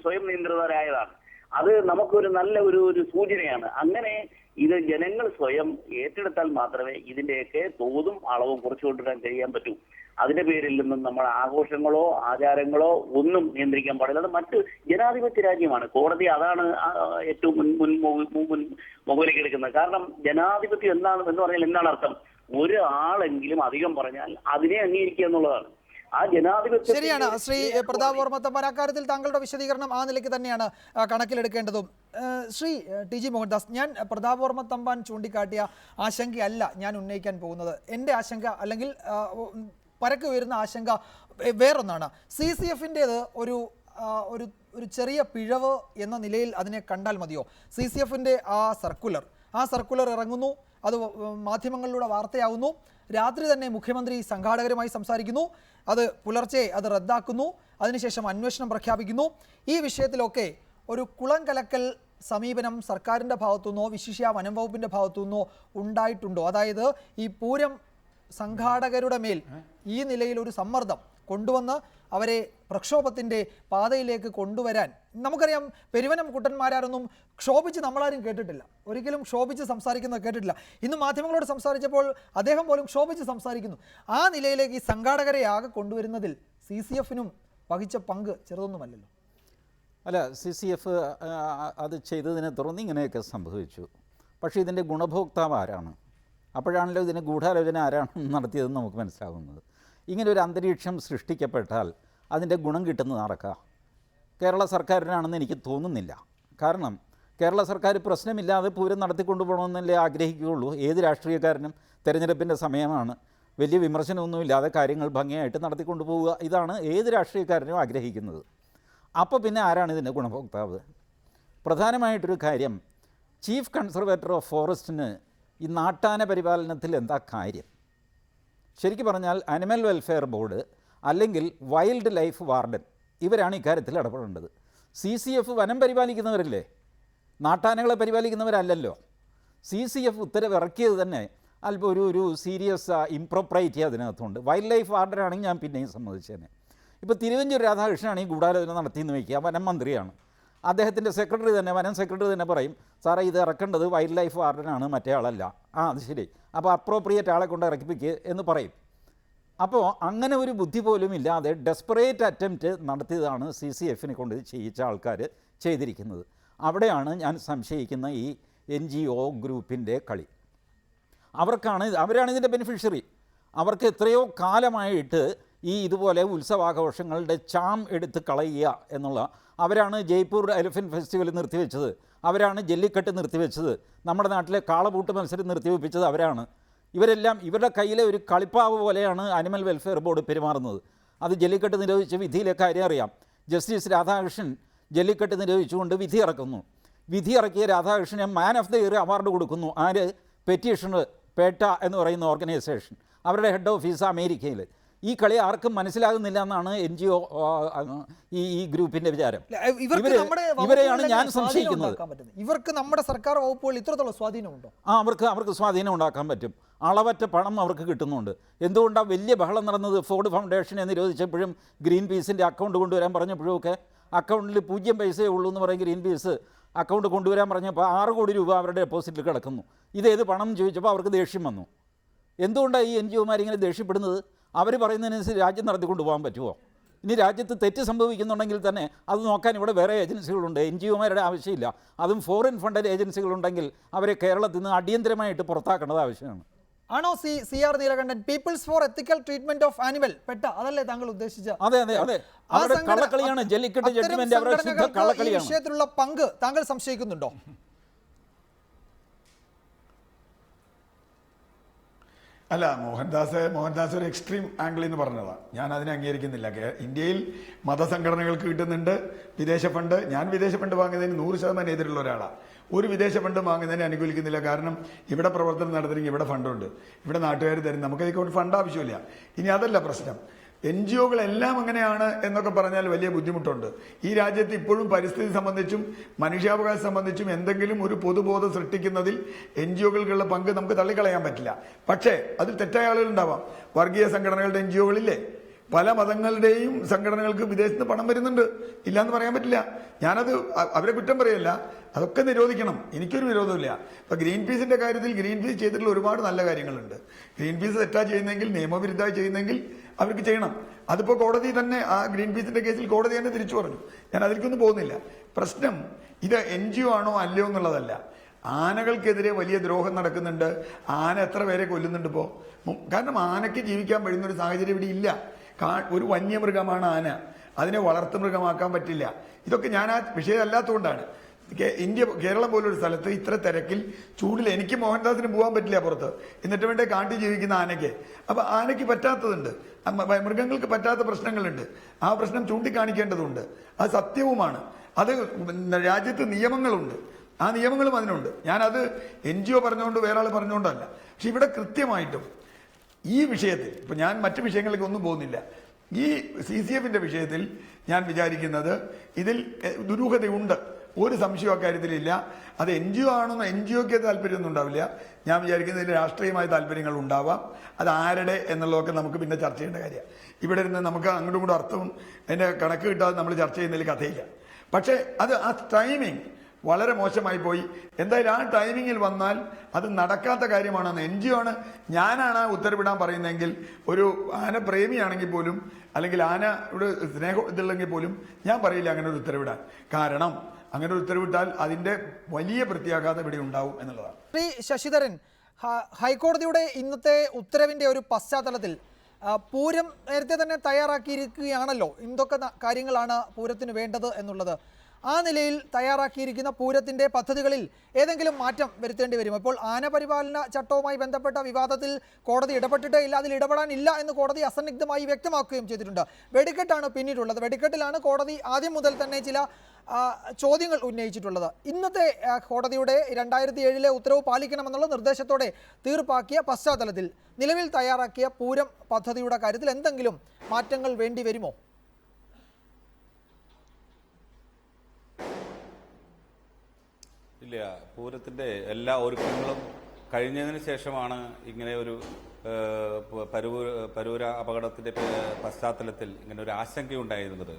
സ്വയം നിയന്ത്രിതരായതാണ്. അത് നമുക്കൊരു നല്ല ഒരു സൂചനയാണ്. അങ്ങനെ ഇത് ജനങ്ങൾ സ്വയം ഏറ്റെടുത്താൽ മാത്രമേ ഇതിന്റെയൊക്കെ തോതും അളവും കുറച്ചു കൊണ്ടുവരാൻ കഴിയാൻ പറ്റൂ. അതിന്റെ പേരിൽ നിന്നും നമ്മൾ ആഘോഷങ്ങളോ ആചാരങ്ങളോ ഒന്നും നിയന്ത്രിക്കാൻ പാടില്ല. അത് മറ്റ് ജനാധിപത്യ രാജ്യമാണ്. കോടതി അതാണ് ഏറ്റവും മുകളിലേക്ക് എടുക്കുന്നത്. കാരണം ജനാധിപത്യം എന്ന് പറഞ്ഞാൽ എന്താണ് അർത്ഥം? ഒരാളെങ്കിലും അധികം പറഞ്ഞാൽ അതിനെ അംഗീകരിക്കുക എന്നുള്ളതാണ്. ആ ജനാധിപത്യം ശരിയാണ്. ശ്രീ പ്രതാപ് വർമ്മ തമ്പാൻ, അക്കാര്യത്തിൽ താങ്കളുടെ വിശദീകരണം ആ നിലയ്ക്ക് തന്നെയാണ് കണക്കിലെടുക്കേണ്ടതും. ശ്രീ TG മോഹൻദാസ്, ഞാൻ പ്രതാപ് വർമ്മ തമ്പാൻ ചൂണ്ടിക്കാട്ടിയ ആശങ്കയല്ല ഞാൻ ഉന്നയിക്കാൻ പോകുന്നത്. എൻ്റെ ആശങ്ക അല്ലെങ്കിൽ പരക്കെ വരുന്ന ആശങ്ക വേറൊന്നാണ്. CCFൻ്റേത് ഒരു ചെറിയ പിഴവ് എന്ന നിലയിൽ അതിനെ കണ്ടാൽ മതിയോ? CCFൻ്റെ ആ സർക്കുലർ ഇറങ്ങുന്നു. അത് മാധ്യമങ്ങളിലൂടെ വാർത്തയാവുന്നു. രാത്രി തന്നെ മുഖ്യമന്ത്രി സംഘാടകരുമായി സംസാരിക്കുന്നു, അത് പുലർച്ചെ അത് റദ്ദാക്കുന്നു, അതിനുശേഷം അന്വേഷണം പ്രഖ്യാപിക്കുന്നു. ഈ വിഷയത്തിലൊക്കെ ഒരു കുളം കലക്കൽ സമീപനം സർക്കാരിൻ്റെ ഭാഗത്തുനിന്നോ വിശിഷ്യ വനം വകുപ്പിൻ്റെ ഭാഗത്തുനിന്നോ ഉണ്ടായിട്ടുണ്ടോ? അതായത് ഈ പൂരം സംഘാടകരുടെ മേൽ ഈ നിലയിൽ ഒരു സമ്മർദ്ദം കൊണ്ടുവന്ന് അവരെ പ്രക്ഷോഭത്തിൻ്റെ പാതയിലേക്ക് കൊണ്ടുവരാൻ. നമുക്കറിയാം, പെരുവനം കുട്ടന്മാരാരൊന്നും ക്ഷോഭിച്ച് നമ്മളാരും കേട്ടിട്ടില്ല, ഒരിക്കലും ക്ഷോഭിച്ച് സംസാരിക്കുന്നത് കേട്ടിട്ടില്ല. ഇന്ന് മാധ്യമങ്ങളോട് സംസാരിച്ചപ്പോൾ അദ്ദേഹം പോലും ക്ഷോഭിച്ച് സംസാരിക്കുന്നു. ആ നിലയിലേക്ക് ഈ സംഘാടകരെ ആകെ കൊണ്ടുവരുന്നതിൽ CCFനും വഹിച്ച പങ്ക് ചെറുതൊന്നുമല്ലല്ലോ. അല്ല, CCF അത് ചെയ്തതിനെ തുടർന്ന് ഇങ്ങനെയൊക്കെ സംഭവിച്ചു. പക്ഷേ ഇതിൻ്റെ ഗുണഭോക്താവ് ആരാണ്? അപ്പോഴാണല്ലോ ഇതിന് ഗൂഢാലോചന ആരാണ് നടത്തിയതെന്ന് നമുക്ക് മനസ്സിലാകുന്നത്. ഇങ്ങനെ ഒരു അന്തരീക്ഷം സൃഷ്ടിക്കപ്പെട്ടാൽ അതിൻ്റെ ഗുണം കിട്ടുന്നത് ആർക്കാണ്? കേരള സർക്കാരിനാണെന്ന് എനിക്ക് തോന്നുന്നില്ല. കാരണം കേരള സർക്കാർ പ്രശ്നമില്ലാതെ പൂരം നടത്തിക്കൊണ്ടുപോകണമെന്നല്ലേ ആഗ്രഹിക്കുകയുള്ളൂ. ഏത് രാഷ്ട്രീയക്കാരനും തെരഞ്ഞെടുപ്പിൻ്റെ സമയമാണ്, വലിയ വിമർശനമൊന്നുമില്ലാതെ കാര്യങ്ങൾ ഭംഗിയായിട്ട് നടത്തിക്കൊണ്ടുപോവുക, ഇതാണ് ഏത് രാഷ്ട്രീയക്കാരനും ആഗ്രഹിക്കുന്നത്. അപ്പോൾ പിന്നെ ആരാണ് ഇതിൻ്റെ ഗുണഭോക്താവ്? പ്രധാനമായിട്ടൊരു കാര്യം, ചീഫ് കൺസർവേറ്റർ ഓഫ് ഫോറസ്റ്റിന് ഈ നാട്ടാന പരിപാലനത്തിൽ എന്താ കാര്യം? ശരിക്കും പറഞ്ഞാൽ അനിമൽ വെൽഫെയർ ബോർഡ് അല്ലെങ്കിൽ വൈൽഡ് ലൈഫ് വാർഡൻ ഇവരാണ് ഇക്കാര്യത്തിൽ ഇടപെടേണ്ടത്. CCF വനം പരിപാലിക്കുന്നവരല്ലേ, നാട്ടാനകളെ പരിപാലിക്കുന്നവരല്ലല്ലോ. CCF ഉത്തരവ് ഇറക്കിയത് തന്നെ അല്പം ഒരു സീരിയസ് ഇംപ്രോപ്രൈറ്റി അതിനകത്തുണ്ട്. വൈൽഡ് ലൈഫ് വാർഡനാണെങ്കിൽ ഞാൻ പിന്നെയും സമ്മതിച്ചേനെ. ഇപ്പോൾ തിരുവഞ്ചൂർ രാധാകൃഷ്ണനാണ് ഈ ഗൂഢാലോചന നടത്തിയെന്ന് വയ്ക്കുക, വനം മന്ത്രിയാണ്. അദ്ദേഹത്തിൻ്റെ സെക്രട്ടറി തന്നെ, വനം സെക്രട്ടറി തന്നെ പറയും, സാറേ ഇത് ഇറക്കേണ്ടത് വൈൽഡ് ലൈഫ് വാർഡനാണ്, മറ്റേ ആളല്ല. അത് ശരി, അപ്പോൾ അപ്രോപ്രിയേറ്റ് ആളെ കൊണ്ട് ഇറക്കിപ്പിക്കുക എന്ന് പറയും. അപ്പോൾ അങ്ങനെ ഒരു ബുദ്ധി പോലും ഇല്ലാതെ ഡെസ്പറേറ്റ് അറ്റംപ്റ്റ് നടത്തിയതാണ് CCFനെ കൊണ്ട് ചെയ്യിച്ച ആൾക്കാർ ചെയ്തിരിക്കുന്നത്. അവിടെയാണ് ഞാൻ സംശയിക്കുന്ന ഈ NGO ഗ്രൂപ്പിൻ്റെ കളി. അവരാണ് ഇതിൻ്റെ ബെനിഫിഷ്യറി. അവർക്ക് എത്രയോ കാലമായിട്ട് ഈ ഇതുപോലെ ഉത്സവാഘോഷങ്ങളുടെ ചാം എടുത്ത് കളയുക എന്നുള്ള, അവരാണ് ജയ്പൂർ എലിഫൻറ്റ് ഫെസ്റ്റിവൽ നിർത്തിവെച്ചത്, അവരാണ് ജല്ലിക്കെട്ട് നിർത്തിവെച്ചത്, നമ്മുടെ നാട്ടിലെ കാളപൂട്ട് മത്സരം നിർത്തിവെപ്പിച്ചത് അവരാണ്. ഇവരെല്ലാം ഇവരുടെ കയ്യിലെ ഒരു കളിപ്പാവ് പോലെയാണ് അനിമൽ വെൽഫെയർ ബോർഡ് പെരുമാറുന്നത്. അത് ജല്ലിക്കെട്ട് നിരോധിച്ച വിധിയിലെ കാര്യം അറിയാം. ജസ്റ്റിസ് രാധാകൃഷ്ണൻ ജല്ലിക്കെട്ട് നിരോധിച്ചുകൊണ്ട് വിധി ഇറക്കുന്നു. വിധി ഇറക്കിയ രാധാകൃഷ്ണന് man of the year award കൊടുക്കുന്നു. ആര്? പെറ്റീഷണർ പേട്ട എന്ന് പറയുന്ന ഓർഗനൈസേഷൻ, അവരുടെ ഹെഡ് ഓഫീസ് അമേരിക്കയിൽ. ഈ കളി ആർക്കും മനസ്സിലാകുന്നില്ല എന്നാണ് NGO ഈ ഗ്രൂപ്പിൻ്റെ വിചാരം. ഇവരെയാണ് ഞാൻ സംശയിക്കുന്നത്. ഇവർക്ക് നമ്മുടെ സർക്കാർ വകുപ്പുകൾ ഇത്രത്തോളം സ്വാധീനമുണ്ടോ? അവർക്ക് സ്വാധീനം ഉണ്ടാക്കാൻ പറ്റും. അളവറ്റ പണം അവർക്ക് കിട്ടുന്നുണ്ട്. എന്തുകൊണ്ടാണ് വലിയ ബഹളം നടന്നത്? ഫോർഡ് ഫൗണ്ടേഷനെ നിരോധിച്ചപ്പോഴും ഗ്രീൻ പീസിൻ്റെ അക്കൗണ്ട് കൊണ്ടുവരാൻ പറഞ്ഞപ്പോഴും ഒക്കെ അക്കൗണ്ടിൽ 0 പൈസയേ ഉള്ളൂ എന്ന് പറയും. ഗ്രീൻ പീസ് അക്കൗണ്ട് കൊണ്ടുവരാൻ പറഞ്ഞപ്പോൾ 6 കോടി രൂപ അവരുടെ ഡെപ്പോസിറ്റിൽ കിടക്കുന്നു. ഇതേത് പണം ചോദിച്ചപ്പോൾ അവർക്ക് ദേഷ്യം വന്നു. എന്തുകൊണ്ടാണ് ഈ NGOമാർ ഇങ്ങനെ ദേഷ്യപ്പെടുന്നത്? അവർ പറയുന്നതിനനുസരിച്ച് രാജ്യം നടത്തിക്കൊണ്ട് പോകാൻ പറ്റുമോ? ഇനി രാജ്യത്ത് തെറ്റ് സംഭവിക്കുന്നുണ്ടെങ്കിൽ തന്നെ അത് നോക്കാൻ ഇവിടെ വേറെ ഏജൻസികളുണ്ട്. NGOമാരുടെ ആവശ്യമില്ല. അതും ഫോറിൻ ഫണ്ടഡ് ഏജൻസികളുണ്ടെങ്കിൽ അവരെ കേരളത്തിൽ നിന്ന് അടിയന്തരമായിട്ട് പുറത്താക്കേണ്ടത് ആവശ്യമാണ്. ആണോ CR Neelakantan people's for ethical treatment of animal പെട്ട അതല്ലേ താങ്കൾ ഉദ്ദേശിച്ച? അതെ, അവരുടെ കള്ളക്കളിയാണ് ജല്ലിക്കെട്ട് ജഡ്ജ്മെന്റ്, അവരുടെ ശുദ്ധ കള്ളക്കളിയാണ്. ഈ വിഷയത്തിലുള്ള പങ്ക് താങ്കൾ സംശയിക്കുന്നുണ്ടോ? അല്ല, മോഹൻദാസ് ഒരു എക്സ്ട്രീം ആംഗിൾ എന്ന് പറഞ്ഞതാണ്. ഞാൻ അതിനെ അംഗീകരിക്കുന്നില്ല. ഇന്ത്യയിൽ മതസംഘടനകൾക്ക് കിട്ടുന്നുണ്ട് വിദേശ ഫണ്ട്. ഞാൻ വിദേശ ഫണ്ട് വാങ്ങുന്നതിന് 100% എതിരുള്ള ഒരാളാണ്. ഒരു വിദേശ ഫണ്ട് വാങ്ങുന്നതിനെ അനുകൂലിക്കുന്നില്ല. കാരണം ഇവിടെ പ്രവർത്തനം നടത്തണമെങ്കിൽ ഇവിടെ ഫണ്ടുണ്ട്, ഇവിടെ നാട്ടുകാർ തരും, നമുക്കതിലേക്ക് ഫണ്ട് ആവശ്യമില്ല. ഇനി അതല്ല പ്രശ്നം, NGOകളെല്ലാം അങ്ങനെയാണ് എന്നൊക്കെ പറഞ്ഞാൽ വലിയ ബുദ്ധിമുട്ടുണ്ട്. ഈ രാജ്യത്ത് ഇപ്പോഴും പരിസ്ഥിതി സംബന്ധിച്ചും മനുഷ്യാവകാശം സംബന്ധിച്ചും എന്തെങ്കിലും ഒരു പൊതുബോധം സൃഷ്ടിക്കുന്നതിൽ NGOകൾക്കുള്ള പങ്ക് നമുക്ക് തള്ളിക്കളയാൻ പറ്റില്ല. പക്ഷേ അതിൽ തെറ്റായ ആളുകളുണ്ടാവാം. വർഗീയ സംഘടനകളുടെ NGOകളില്ലേ, പല മതങ്ങളുടെയും സംഘടനകൾക്ക് വിദേശത്ത് പണം വരുന്നുണ്ട്, ഇല്ലാന്ന് പറയാൻ പറ്റില്ല. ഞാനത് അവരെ കുറ്റം പറയല്ല, അതൊക്കെ നിരോധിക്കണം, എനിക്കൊരു വിരോധമില്ല. ഇപ്പൊ ഗ്രീൻ പീസിന്റെ കാര്യത്തിൽ ഗ്രീൻ പീസ് ചെയ്തിട്ടുള്ള ഒരുപാട് നല്ല കാര്യങ്ങളുണ്ട്. ഗ്രീൻ പീസ് തെറ്റാ ചെയ്യുന്നെങ്കിൽ, നിയമവിരുദ്ധമായി ചെയ്യുന്നെങ്കിൽ അവർക്ക് ചെയ്യണം. അതിപ്പോ കോടതി തന്നെ ആ ഗ്രീൻ പീസിന്റെ കേസിൽ കോടതി തന്നെ തിരിച്ചു പറഞ്ഞു. ഞാൻ അതിലേക്കൊന്നും പോകുന്നില്ല. പ്രശ്നം ഇത് NGO ആണോ അല്ലയോ എന്നുള്ളതല്ല. ആനകൾക്കെതിരെ വലിയ ദ്രോഹം നടക്കുന്നുണ്ട്. ആന എത്ര പേരെ കൊല്ലുന്നുണ്ട് ഇപ്പോൾ. കാരണം ആനയ്ക്ക് ജീവിക്കാൻ കഴിയുന്ന ഒരു സാഹചര്യം ഇവിടെ ഇല്ല. ഒരു വന്യമൃഗമാണ് ആന, അതിനെ വളർത്തുമൃഗമാക്കാൻ പറ്റില്ല. ഇതൊക്കെ ഞാൻ ആ വിഷയം അല്ലാത്തതുകൊണ്ടാണ്. കേരളം പോലൊരു സ്ഥലത്ത് ഇത്ര തിരക്കിൽ ചൂടിൽ എനിക്ക് മോഹൻദാസിന് പോകാൻ പറ്റില്ല പുറത്ത്, എന്നിട്ട് വേണ്ടേ കാട്ടിൽ ജീവിക്കുന്ന ആനയ്ക്ക്. അപ്പൊ ആനയ്ക്ക് പറ്റാത്തതുണ്ട്, മൃഗങ്ങൾക്ക് പറ്റാത്ത പ്രശ്നങ്ങളുണ്ട്. ആ പ്രശ്നം ചൂണ്ടിക്കാണിക്കേണ്ടതുണ്ട്. അത് സത്യവുമാണ്. അത് രാജ്യത്ത് നിയമങ്ങളുണ്ട്. ആ നിയമങ്ങളും അതിനുണ്ട്. ഞാനത് NGO പറഞ്ഞുകൊണ്ട് വേറെ ആൾ പറഞ്ഞുകൊണ്ടല്ല. പക്ഷെ ഇവിടെ കൃത്യമായിട്ടും ഈ വിഷയത്തിൽ ഇപ്പം ഞാൻ മറ്റു വിഷയങ്ങളിലേക്ക് ഒന്നും പോകുന്നില്ല. ഈ CCFന്റെ വിഷയത്തിൽ ഞാൻ വിചാരിക്കുന്നത് ഇതിൽ ദുരൂഹതയുണ്ട്, ഒരു സംശയം അക്കാര്യത്തിലില്ല. അത് NGO ആണെന്നോ NGOക്ക് താല്പര്യമൊന്നും ഉണ്ടാവില്ല. ഞാൻ വിചാരിക്കുന്നത് ഇതിൽ രാഷ്ട്രീയമായ താല്പര്യങ്ങൾ ഉണ്ടാവാം. അത് ആരുടെ എന്നുള്ളതൊക്കെ നമുക്ക് പിന്നെ ചർച്ച ചെയ്യേണ്ട കാര്യമാണ്. ഇവിടെ ഇരുന്ന് നമുക്ക് അങ്ങോട്ടും ഇങ്ങോട്ടും അർത്ഥവും അതിൻ്റെ കണക്ക് കിട്ടാതെ നമ്മൾ ചർച്ച ചെയ്യുന്നതിൽ കഥയില്ല. പക്ഷേ അത് ആ ടൈമിങ് വളരെ മോശമായി പോയി. എന്തായാലും ആ ടൈമിങ്ങിൽ വന്നാൽ അത് നടക്കാത്ത കാര്യമാണെന്ന് NGO ആണ്. ഞാനാണ് ആ ഉത്തരവിടാൻ പറയുന്നതെങ്കിൽ, ഒരു ആന പ്രേമിയാണെങ്കിൽ പോലും, അല്ലെങ്കിൽ ആനയുടെ സ്നേഹം ഇതുള്ളെങ്കിൽ പോലും ഞാൻ പറയില്ല അങ്ങനെ ഒരു ഉത്തരവിടാൻ. കാരണം അങ്ങനെ ഒരു ഉത്തരവിട്ടാൽ അതിന്റെ വലിയ പ്രത്യാഘാതം ഇവിടെ ഉണ്ടാവും എന്നുള്ളതാണ്. ശ്രീ ശശിധരൻ, ഹൈക്കോടതിയുടെ ഇന്നത്തെ ഉത്തരവിന്റെ ഒരു പശ്ചാത്തലത്തിൽ പൂരം നേരത്തെ തന്നെ തയ്യാറാക്കിയിരിക്കുകയാണല്ലോ, എന്തൊക്കെ കാര്യങ്ങളാണ് പൂരത്തിന് വേണ്ടത് എന്നുള്ളത്. ആ നിലയിൽ തയ്യാറാക്കിയിരിക്കുന്ന പൂരത്തിൻ്റെ പദ്ധതികളിൽ ഏതെങ്കിലും മാറ്റം വരുത്തേണ്ടി വരും. അപ്പോൾ ആനപരിപാലന ചട്ടവുമായി ബന്ധപ്പെട്ട വിവാദത്തിൽ കോടതി ഇടപെട്ടിട്ടേ ഇല്ല, അതിൽ ഇടപെടാനില്ല എന്ന് കോടതി അസന്നിഗ്ധമായി വ്യക്തമാക്കുകയും ചെയ്തിട്ടുണ്ട്. വെടിക്കെട്ടാണ് പിന്നീടുള്ളത്. വെടിക്കെട്ടിലാണ് കോടതി ആദ്യം മുതൽ തന്നെ ചില ചോദ്യങ്ങൾ ഉന്നയിച്ചിട്ടുള്ളത്. ഇന്നത്തെ കോടതിയുടെ 2007 ഉത്തരവ് പാലിക്കണമെന്നുള്ള നിർദ്ദേശത്തോടെ തീർപ്പാക്കിയ പശ്ചാത്തലത്തിൽ നിലവിൽ തയ്യാറാക്കിയ പൂരം പദ്ധതിയുടെ കാര്യത്തിൽ എന്തെങ്കിലും മാറ്റങ്ങൾ വേണ്ടി വരുമോ? ഇല്ല, പൂരത്തിൻ്റെ എല്ലാ ഒരുക്കങ്ങളും കഴിഞ്ഞതിന് ശേഷമാണ് ഇങ്ങനെ ഒരു പരൂര അപകടത്തിൻ്റെ പശ്ചാത്തലത്തിൽ ഇങ്ങനെ ഒരു ആശങ്കയുണ്ടായിരുന്നത്.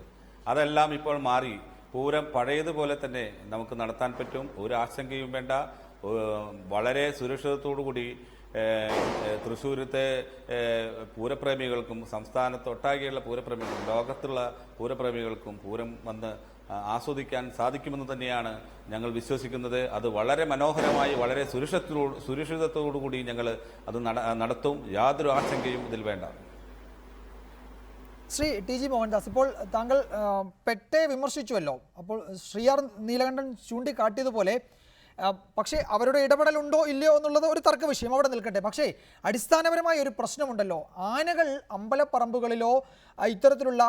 അതെല്ലാം ഇപ്പോൾ മാറി. പൂരം പഴയതുപോലെ തന്നെ നമുക്ക് നടത്താൻ പറ്റും. ഒരു ആശങ്കയും വേണ്ട. വളരെ സുരക്ഷിതത്തോടുകൂടി തൃശ്ശൂരത്തെ പൂരപ്രേമികൾക്കും സംസ്ഥാനത്തൊട്ടാകെയുള്ള പൂരപ്രേമികൾക്കും ലോകത്തുള്ള പൂരപ്രേമികൾക്കും പൂരം വന്ന് ആസ്വദിക്കാൻ സാധിക്കുമെന്ന് തന്നെയാണ് ഞങ്ങൾ വിശ്വസിക്കുന്നത്. അത് വളരെ മനോഹരമായി വളരെ സുരക്ഷിതത്തോടുകൂടി ഞങ്ങൾ അത് നടത്തും. യാതൊരു ആശങ്കയും ഇതിൽ വേണ്ട. ശ്രീ TG മോഹൻദാസ്, ഇപ്പോൾ താങ്കൾ പെട്ടെ വിമർശിച്ചുവല്ലോ. അപ്പോൾ ശ്രീആർ നീലകണ്ഠൻ ചൂണ്ടിക്കാട്ടിയതുപോലെ പക്ഷേ അവരുടെ ഇടപെടലുണ്ടോ ഇല്ലയോ എന്നുള്ളത് ഒരു തർക്ക വിഷയം, അവിടെ നിൽക്കട്ടെ. പക്ഷേ അടിസ്ഥാനപരമായ ഒരു പ്രശ്നമുണ്ടല്ലോ. ആനകൾ അമ്പലപ്പറമ്പുകളിലോ ഇത്തരത്തിലുള്ള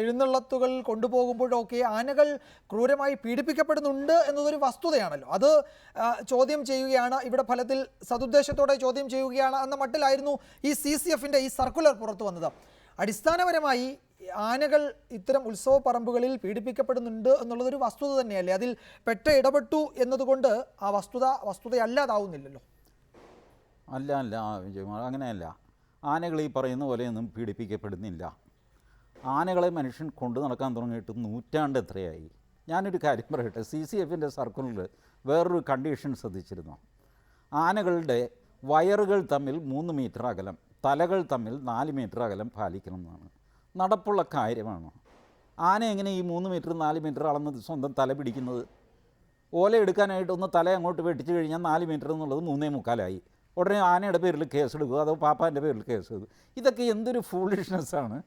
എഴുന്നള്ളത്തുകൾ കൊണ്ടുപോകുമ്പോഴൊക്കെ ആനകൾ ക്രൂരമായി പീഡിപ്പിക്കപ്പെടുന്നുണ്ട് എന്നതൊരു വസ്തുതയാണല്ലോ. അത് ചോദ്യം ചെയ്യുകയാണ് ഇവിടെ, ഫലത്തിൽ സതുദ്ദേശത്തോടെ ചോദ്യം ചെയ്യുകയാണ് എന്ന മട്ടിലായിരുന്നു ഈ CCFന്റെ ഈ സർക്കുലർ പുറത്തു വന്നത്. അടിസ്ഥാനപരമായി ആനകൾ ഇത്തരം ഉത്സവ പറമ്പുകളിൽ പീഡിപ്പിക്കപ്പെടുന്നുണ്ട് എന്നുള്ളതൊരു വസ്തുത തന്നെയല്ലേ? അതിൽ പെട്ട ഇടപെട്ടു എന്നതുകൊണ്ട് ആ വസ്തുതയല്ലാതാവുന്നില്ലല്ലോ. അല്ല വിജയകുമാർ, അങ്ങനെയല്ല. ആനകൾ ഈ പറയുന്ന പോലെയൊന്നും പീഡിപ്പിക്കപ്പെടുന്നില്ല. ആനകളെ മനുഷ്യൻ കൊണ്ടു നടക്കാൻ തുടങ്ങിയിട്ട് നൂറ്റാണ്ട് എത്രയായി. ഞാനൊരു കാര്യം പറയട്ടെ, CCFന്റെ സർക്കുലറിൽ വേറൊരു കണ്ടീഷൻ ശ്രദ്ധിച്ചിരുന്നു. ആനകളുടെ വയറുകൾ തമ്മിൽ 3 മീറ്റർ അകലം, തലകൾ തമ്മിൽ 4 മീറ്റർ അകലം പാലിക്കണമെന്നാണ്. നടപ്പുള്ള കാര്യമാണ്. ആന എങ്ങനെ ഈ 3 മീറ്റർ 4 മീറ്റർ അളന്നത് സ്വന്തം തല പിടിക്കുന്നത്? ഓല എടുക്കാനായിട്ട് ഒന്ന് തല അങ്ങോട്ട് വെട്ടിച്ചു കഴിഞ്ഞാൽ 4 മീറ്റർ എന്നുള്ളത് 3.25 ഉടനെ ആനയുടെ പേരിൽ കേസെടുക്കുക, അതോ പാപ്പാൻ്റെ പേരിൽ കേസെടുക്കുക. ഇതൊക്കെ എന്തൊരു ഫൂളിഷ്നെസ്സാണ്.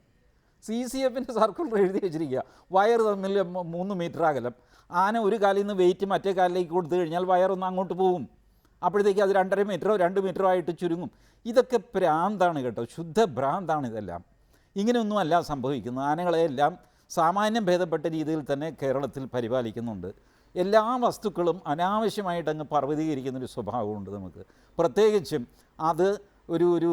CCFന്റെ സർക്കുലർ എഴുതി വെച്ചിരിക്കുക, വയർ തമ്മിൽ 3 മീറ്റർ അകലം. ആന ഒരു കാലിൽ നിന്ന് വെയിറ്റ് മറ്റേ കാലിലേക്ക് കൊടുത്തു കഴിഞ്ഞാൽ വയറൊന്ന് അങ്ങോട്ട് പോകും. അപ്പോഴത്തേക്ക് അത് 2.5 മീറ്ററോ 2 മീറ്ററോ ആയിട്ട് ചുരുങ്ങും. ഇതൊക്കെ ഭ്രാന്താണ് കേട്ടോ, ശുദ്ധ ഭ്രാന്താണ് ഇതെല്ലാം. ഇങ്ങനെയൊന്നുമല്ല സംഭവിക്കുന്നത്. ആനകളെയെല്ലാം സാമാന്യം ഭേദപ്പെട്ട രീതിയിൽ തന്നെ കേരളത്തിൽ പരിപാലിക്കുന്നുണ്ട്. എല്ലാ വസ്തുക്കളും അനാവശ്യമായിട്ടങ്ങ് പർവ്വതീകരിക്കുന്നൊരു സ്വഭാവമുണ്ട് നമുക്ക്. പ്രത്യേകിച്ചും അത് ഒരു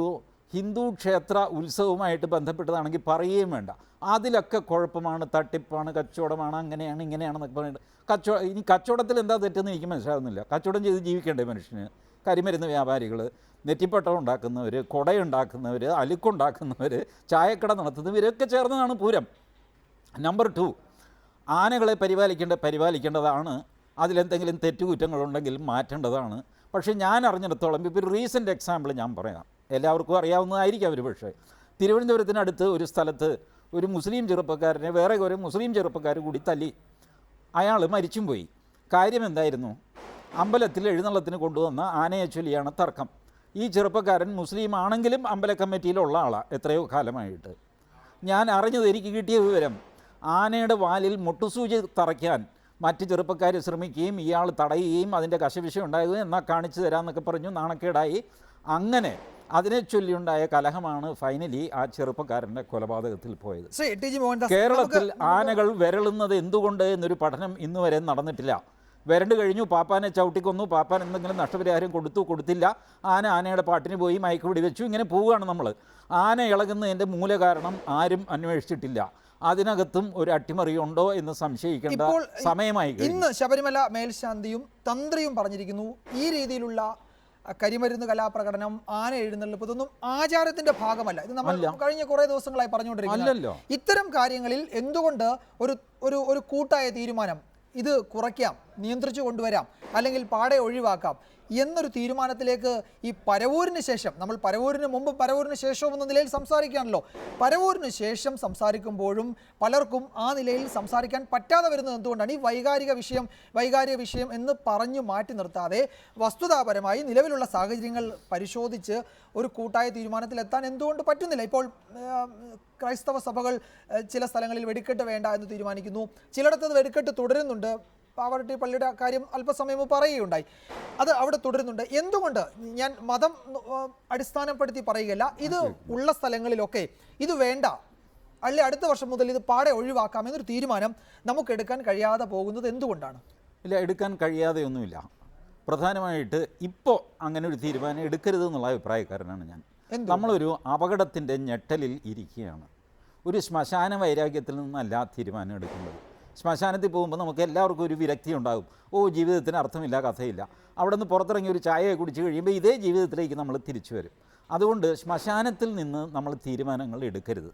ഹിന്ദു ക്ഷേത്ര ഉത്സവവുമായിട്ട് ബന്ധപ്പെട്ടതാണെങ്കിൽ പറയുകയും വേണ്ട. അതിലൊക്കെ കുഴപ്പമാണ്, തട്ടിപ്പാണ്, കച്ചവടമാണ്, അങ്ങനെയാണ് ഇങ്ങനെയാണെന്നൊക്കെ പറഞ്ഞിട്ട് ഇനി കച്ചവടത്തിൽ എന്താ തെറ്റെന്ന് എനിക്ക് മനസ്സിലാകുന്നില്ല. കച്ചവടം ചെയ്ത് ജീവിക്കേണ്ടേ മനുഷ്യന്? കരിമരുന്ന് വ്യാപാരികൾ, നെറ്റിപ്പട്ടം ഉണ്ടാക്കുന്നവർ, കുടയുണ്ടാക്കുന്നവർ, അലുക്കുണ്ടാക്കുന്നവർ, ചായക്കട നടത്തുന്നവർ, ഇവരൊക്കെ ചേർന്നതാണ് പൂരം. നമ്പർ 2, ആനകളെ പരിപാലിക്കേണ്ടതാണ്. അതിലെന്തെങ്കിലും തെറ്റുകുറ്റങ്ങളുണ്ടെങ്കിൽ മാറ്റേണ്ടതാണ്. പക്ഷേ ഞാൻ അറിഞ്ഞിടത്തോളം ഇപ്പോൾ ഒരു റീസെൻ്റ് എക്സാമ്പിൾ ഞാൻ പറയാം. എല്ലാവർക്കും അറിയാവുന്നതായിരിക്കും അവർ. പക്ഷേ തിരുവനന്തപുരത്തിനടുത്ത് ഒരു സ്ഥലത്ത് ഒരു മുസ്ലിം ചെറുപ്പക്കാരനെ വേറെ ഒരു മുസ്ലിം ചെറുപ്പക്കാർ കൂടി തല്ലി. അയാൾ മരിച്ചും പോയി. കാര്യം എന്തായിരുന്നു? അമ്പലത്തിൽ എഴുന്നള്ളത്തിന് കൊണ്ടുവന്ന ആനയെ ചൊല്ലിയാണ് തർക്കം. ഈ ചെറുപ്പക്കാരൻ മുസ്ലിം ആണെങ്കിലും അമ്പല കമ്മിറ്റിയിലുള്ള ആളാണ് എത്രയോ കാലമായിട്ട്. ഞാൻ അറിഞ്ഞത്, എനിക്ക് കിട്ടിയ വിവരം, ആനയുടെ വാലിൽ മുട്ടുസൂചി തറയ്ക്കാൻ മറ്റ് ചെറുപ്പക്കാർ ശ്രമിക്കുകയും ഇയാൾ തടയുകയും അതിൻ്റെ കശവിശ ഉണ്ടാകുകയും എന്നാൽ കാണിച്ചു തരാമെന്നൊക്കെ പറഞ്ഞു നാണക്കേടായി. അങ്ങനെ അതിനെ ചൊല്ലിയുണ്ടായ കലഹമാണ് ഫൈനലി ആ ചെറുപ്പക്കാരൻ്റെ കൊലപാതകത്തിൽ പോയത്. കേരളത്തിൽ ആനകൾ വിരളുന്നത് എന്തുകൊണ്ട് എന്നൊരു പഠനം ഇന്നുവരെ നടന്നിട്ടില്ല. വരണ്ട് കഴിഞ്ഞു, പാപ്പാനെ ചവിട്ടിക്കൊന്നു, പാപ്പാൻ എന്തെങ്കിലും നഷ്ടപരിഹാരം കൊടുത്തില്ല, ആനയുടെ പാട്ടിന് പോയി മയക്കുപിടി വെച്ചു, ഇങ്ങനെ പോവുകയാണ് നമ്മൾ. ആന ഇളകുന്നതിൻ്റെ മൂല കാരണം ആരും അന്വേഷിച്ചിട്ടില്ല. അതിനകത്തും ഒരു അട്ടിമറിയുണ്ടോ എന്ന് സംശയിക്കേണ്ട സമയമായി. ഇന്ന് ശബരിമല മേൽശാന്തിയും തന്ത്രിയും പറഞ്ഞിരിക്കുന്നു, ഈ രീതിയിലുള്ള കരിമരുന്ന് കലാപ്രകടനം, ആന എഴുന്നള്ളിപ്പ്, ഇതൊന്നും ആചാരത്തിന്റെ ഭാഗമല്ല. ഇത് നമ്മൾ കഴിഞ്ഞ കുറേ ദിവസങ്ങളായി പറഞ്ഞുകൊണ്ടിരിക്കുന്നു. ഇത്തരം കാര്യങ്ങളിൽ എന്തുകൊണ്ട് ഒരു കൂട്ടായ തീരുമാനം ഇത് കുറയ്ക്കാം, നിയന്ത്രിച്ചു കൊണ്ടുവരാം, അല്ലെങ്കിൽ പാടെ ഒഴിവാക്കാം എന്നൊരു തീരുമാനത്തിലേക്ക് ഈ പരവൂരിന് ശേഷം, നമ്മൾ പരവൂരിന് മുമ്പ് പരവൂരിന് ശേഷവും എന്ന നിലയിൽ സംസാരിക്കുകയാണല്ലോ, പരവൂരിന് ശേഷം സംസാരിക്കുമ്പോഴും പലർക്കും ആ നിലയിൽ സംസാരിക്കാൻ പറ്റാതെ വരുന്നത് എന്തുകൊണ്ടാണ്? ഈ വൈകാരിക വിഷയം എന്ന് പറഞ്ഞു മാറ്റി നിർത്താതെ വസ്തുതാപരമായി നിലവിലുള്ള സാഹചര്യങ്ങൾ പരിശോധിച്ച് ഒരു കൂട്ടായ തീരുമാനത്തിലെത്താൻ എന്തുകൊണ്ട് പറ്റുന്നില്ല? ഇപ്പോൾ ക്രൈസ്തവ സഭകൾ ചില സ്ഥലങ്ങളിൽ വെടിക്കെട്ട് വേണ്ട എന്ന് തീരുമാനിക്കുന്നു, ചിലയിടത്ത് വെടിക്കെട്ട് തുടരുന്നുണ്ട്. പാവറട്ടി പള്ളിയുടെ കാര്യം അല്പസമയം പറയുകയുണ്ടായി, അത് അവിടെ തുടരുന്നുണ്ട്. എന്തുകൊണ്ട്? ഞാൻ മതം അടിസ്ഥാനപ്പെടുത്തി പറയുകയല്ല, ഇത് ഉള്ള സ്ഥലങ്ങളിലൊക്കെ ഇത് വേണ്ട, അല്ലെ അടുത്ത വർഷം മുതൽ ഇത് പാടെ ഒഴിവാക്കാം എന്നൊരു തീരുമാനം നമുക്ക് എടുക്കാൻ കഴിയാതെ പോകുന്നത് എന്തുകൊണ്ടാണ്? ഇല്ല, എടുക്കാൻ കഴിയാതെയൊന്നുമില്ല. പ്രധാനമായിട്ട് ഇപ്പോൾ അങ്ങനെ ഒരു തീരുമാനം എടുക്കരുത് എന്നുള്ള അഭിപ്രായക്കാരനാണ് ഞാൻ. നമ്മളൊരു അപകടത്തിൻ്റെ ഞെട്ടലിൽ ഇരിക്കുകയാണ്. ഒരു ശ്മശാന വൈരാഗ്യത്തിൽ നിന്നല്ല തീരുമാനം എടുക്കുന്നത്. ശ്മശാനത്തിൽ പോകുമ്പോൾ നമുക്ക് എല്ലാവർക്കും ഒരു വിരക്തി ഉണ്ടാകും. ജീവിതത്തിന് അർത്ഥമില്ല, കഥയില്ല. അവിടെ നിന്ന് പുറത്തിറങ്ങി ഒരു ചായ കുടിച്ച് കഴിയുമ്പോൾ ഇതേ ജീവിതത്തിലേക്ക് നമ്മൾ തിരിച്ചു വരും. അതുകൊണ്ട് ശ്മശാനത്തിൽ നിന്ന് നമ്മൾ തീരുമാനങ്ങൾ എടുക്കരുത്.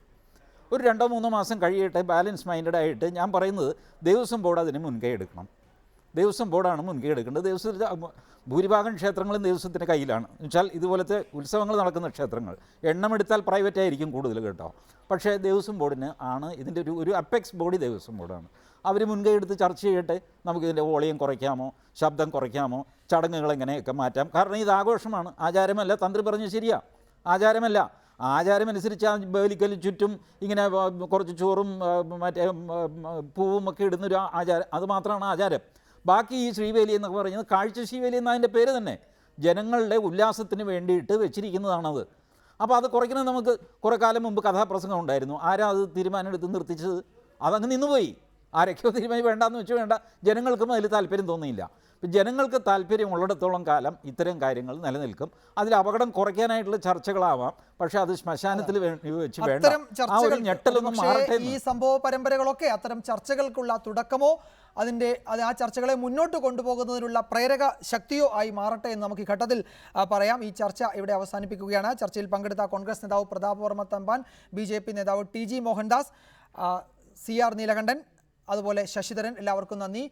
ഒരു 2-3 മാസം കഴിയട്ടെ, ബാലൻസ് മൈൻഡഡ് ആയിട്ട്. ഞാൻ പറയുന്നത് ദേവസ്വം ബോർഡ് അതിന് മുൻകൈ എടുക്കണം. ദേവസ്വം ബോർഡാണ് മുൻകൈ എടുക്കേണ്ടത്. ഭൂരിഭാഗം ക്ഷേത്രങ്ങളും ദേവസ്വത്തിൻ്റെ കയ്യിലാണ്. എന്നുവെച്ചാൽ ഇതുപോലത്തെ ഉത്സവങ്ങൾ നടക്കുന്ന ക്ഷേത്രങ്ങൾ എണ്ണമെടുത്താൽ പ്രൈവറ്റ് ആയിരിക്കും കൂടുതൽ കേട്ടോ. പക്ഷേ ദേവസ്വം ബോർഡിന് ആണ് ഇതിൻ്റെ ഒരു അപ്പെക്സ് ബോഡി ദേവസ്വം ബോർഡാണ്. അവർ മുൻകൈ എടുത്ത് ചർച്ച ചെയ്യട്ടെ, നമുക്കിതിൻ്റെ വോളിയം കുറയ്ക്കാമോ, ശബ്ദം കുറയ്ക്കാമോ, ചടങ്ങുകൾ എങ്ങനെയൊക്കെ മാറ്റാം. കാരണം ഇത് ആഘോഷമാണ്, ആചാരമല്ല. തന്ത്രി പറഞ്ഞ് ശരിയാ, ആചാരമല്ല. ആചാരമനുസരിച്ച് ആ ബലിക്കല് ചുറ്റും ഇങ്ങനെ കുറച്ച് ചോറും മറ്റേ പൂവും ഒക്കെ ഇടുന്നൊരു ആചാരം, അത് മാത്രമാണ് ആചാരം. ബാക്കി ഈ ശ്രീവേലി എന്നൊക്കെ പറയുന്നത് കാഴ്ച ശ്രീവേലി എന്നതിൻ്റെ പേര് തന്നെ ജനങ്ങളുടെ ഉല്ലാസത്തിന് വേണ്ടിയിട്ട് വെച്ചിരിക്കുന്നതാണത്. അപ്പോൾ അത് കുറയ്ക്കുന്നത് നമുക്ക് കുറേ കാലം മുമ്പ് കഥാപ്രസംഗം ഉണ്ടായിരുന്നു. ആരാ അത് തീരുമാനം എടുത്ത് നിർത്തിച്ചത്? അതങ്ങ് നിന്നുപോയി. ആരൊക്കെയോ തീരുമാനം വേണ്ടാന്ന് വെച്ച് വേണ്ട, ജനങ്ങൾക്കും അതിൽ താല്പര്യം തോന്നിയില്ല. ജനങ്ങൾക്ക് താല്പര്യമുള്ളിടത്തോളം കാലം ഇത്തരം കാര്യങ്ങൾ നിലനിൽക്കും. അതിൽ അപകടം കുറയ്ക്കാനായിട്ടുള്ള ചർച്ചകളാവാം, പക്ഷെ അത് ശ്മശാനത്തിൽ വെച്ച് വേണ്ട. ആ ഒരു ഞെട്ടലൊന്നും മാറട്ടെ. ഈ സംഭവ പരമ്പരകളൊക്കെ അത്തരം ചർച്ചകൾക്കുള്ള തുടക്കമോ ആ ചർച്ചകളെ മുന്നോട്ട് കൊണ്ടുപോകുന്നതിനുള്ള പ്രേരക ശക്തിയോ ആയി മാറട്ടെ എന്ന് നമുക്ക് ഈ ഘട്ടത്തിൽ പറയാം. ഈ ചർച്ച ഇവിടെ അവസാനിപ്പിക്കുകയാണ്. ചർച്ചയിൽ പങ്കെടുത്ത കോൺഗ്രസ് നേതാവ് പ്രതാപ് വർമ്മ തമ്പാൻ, BJP നേതാവ് TG മോഹൻദാസ്, CR നീലകണ്ഠൻ, അതുപോലെ ശശിധരൻ, എല്ലാവർക്കും നന്ദി.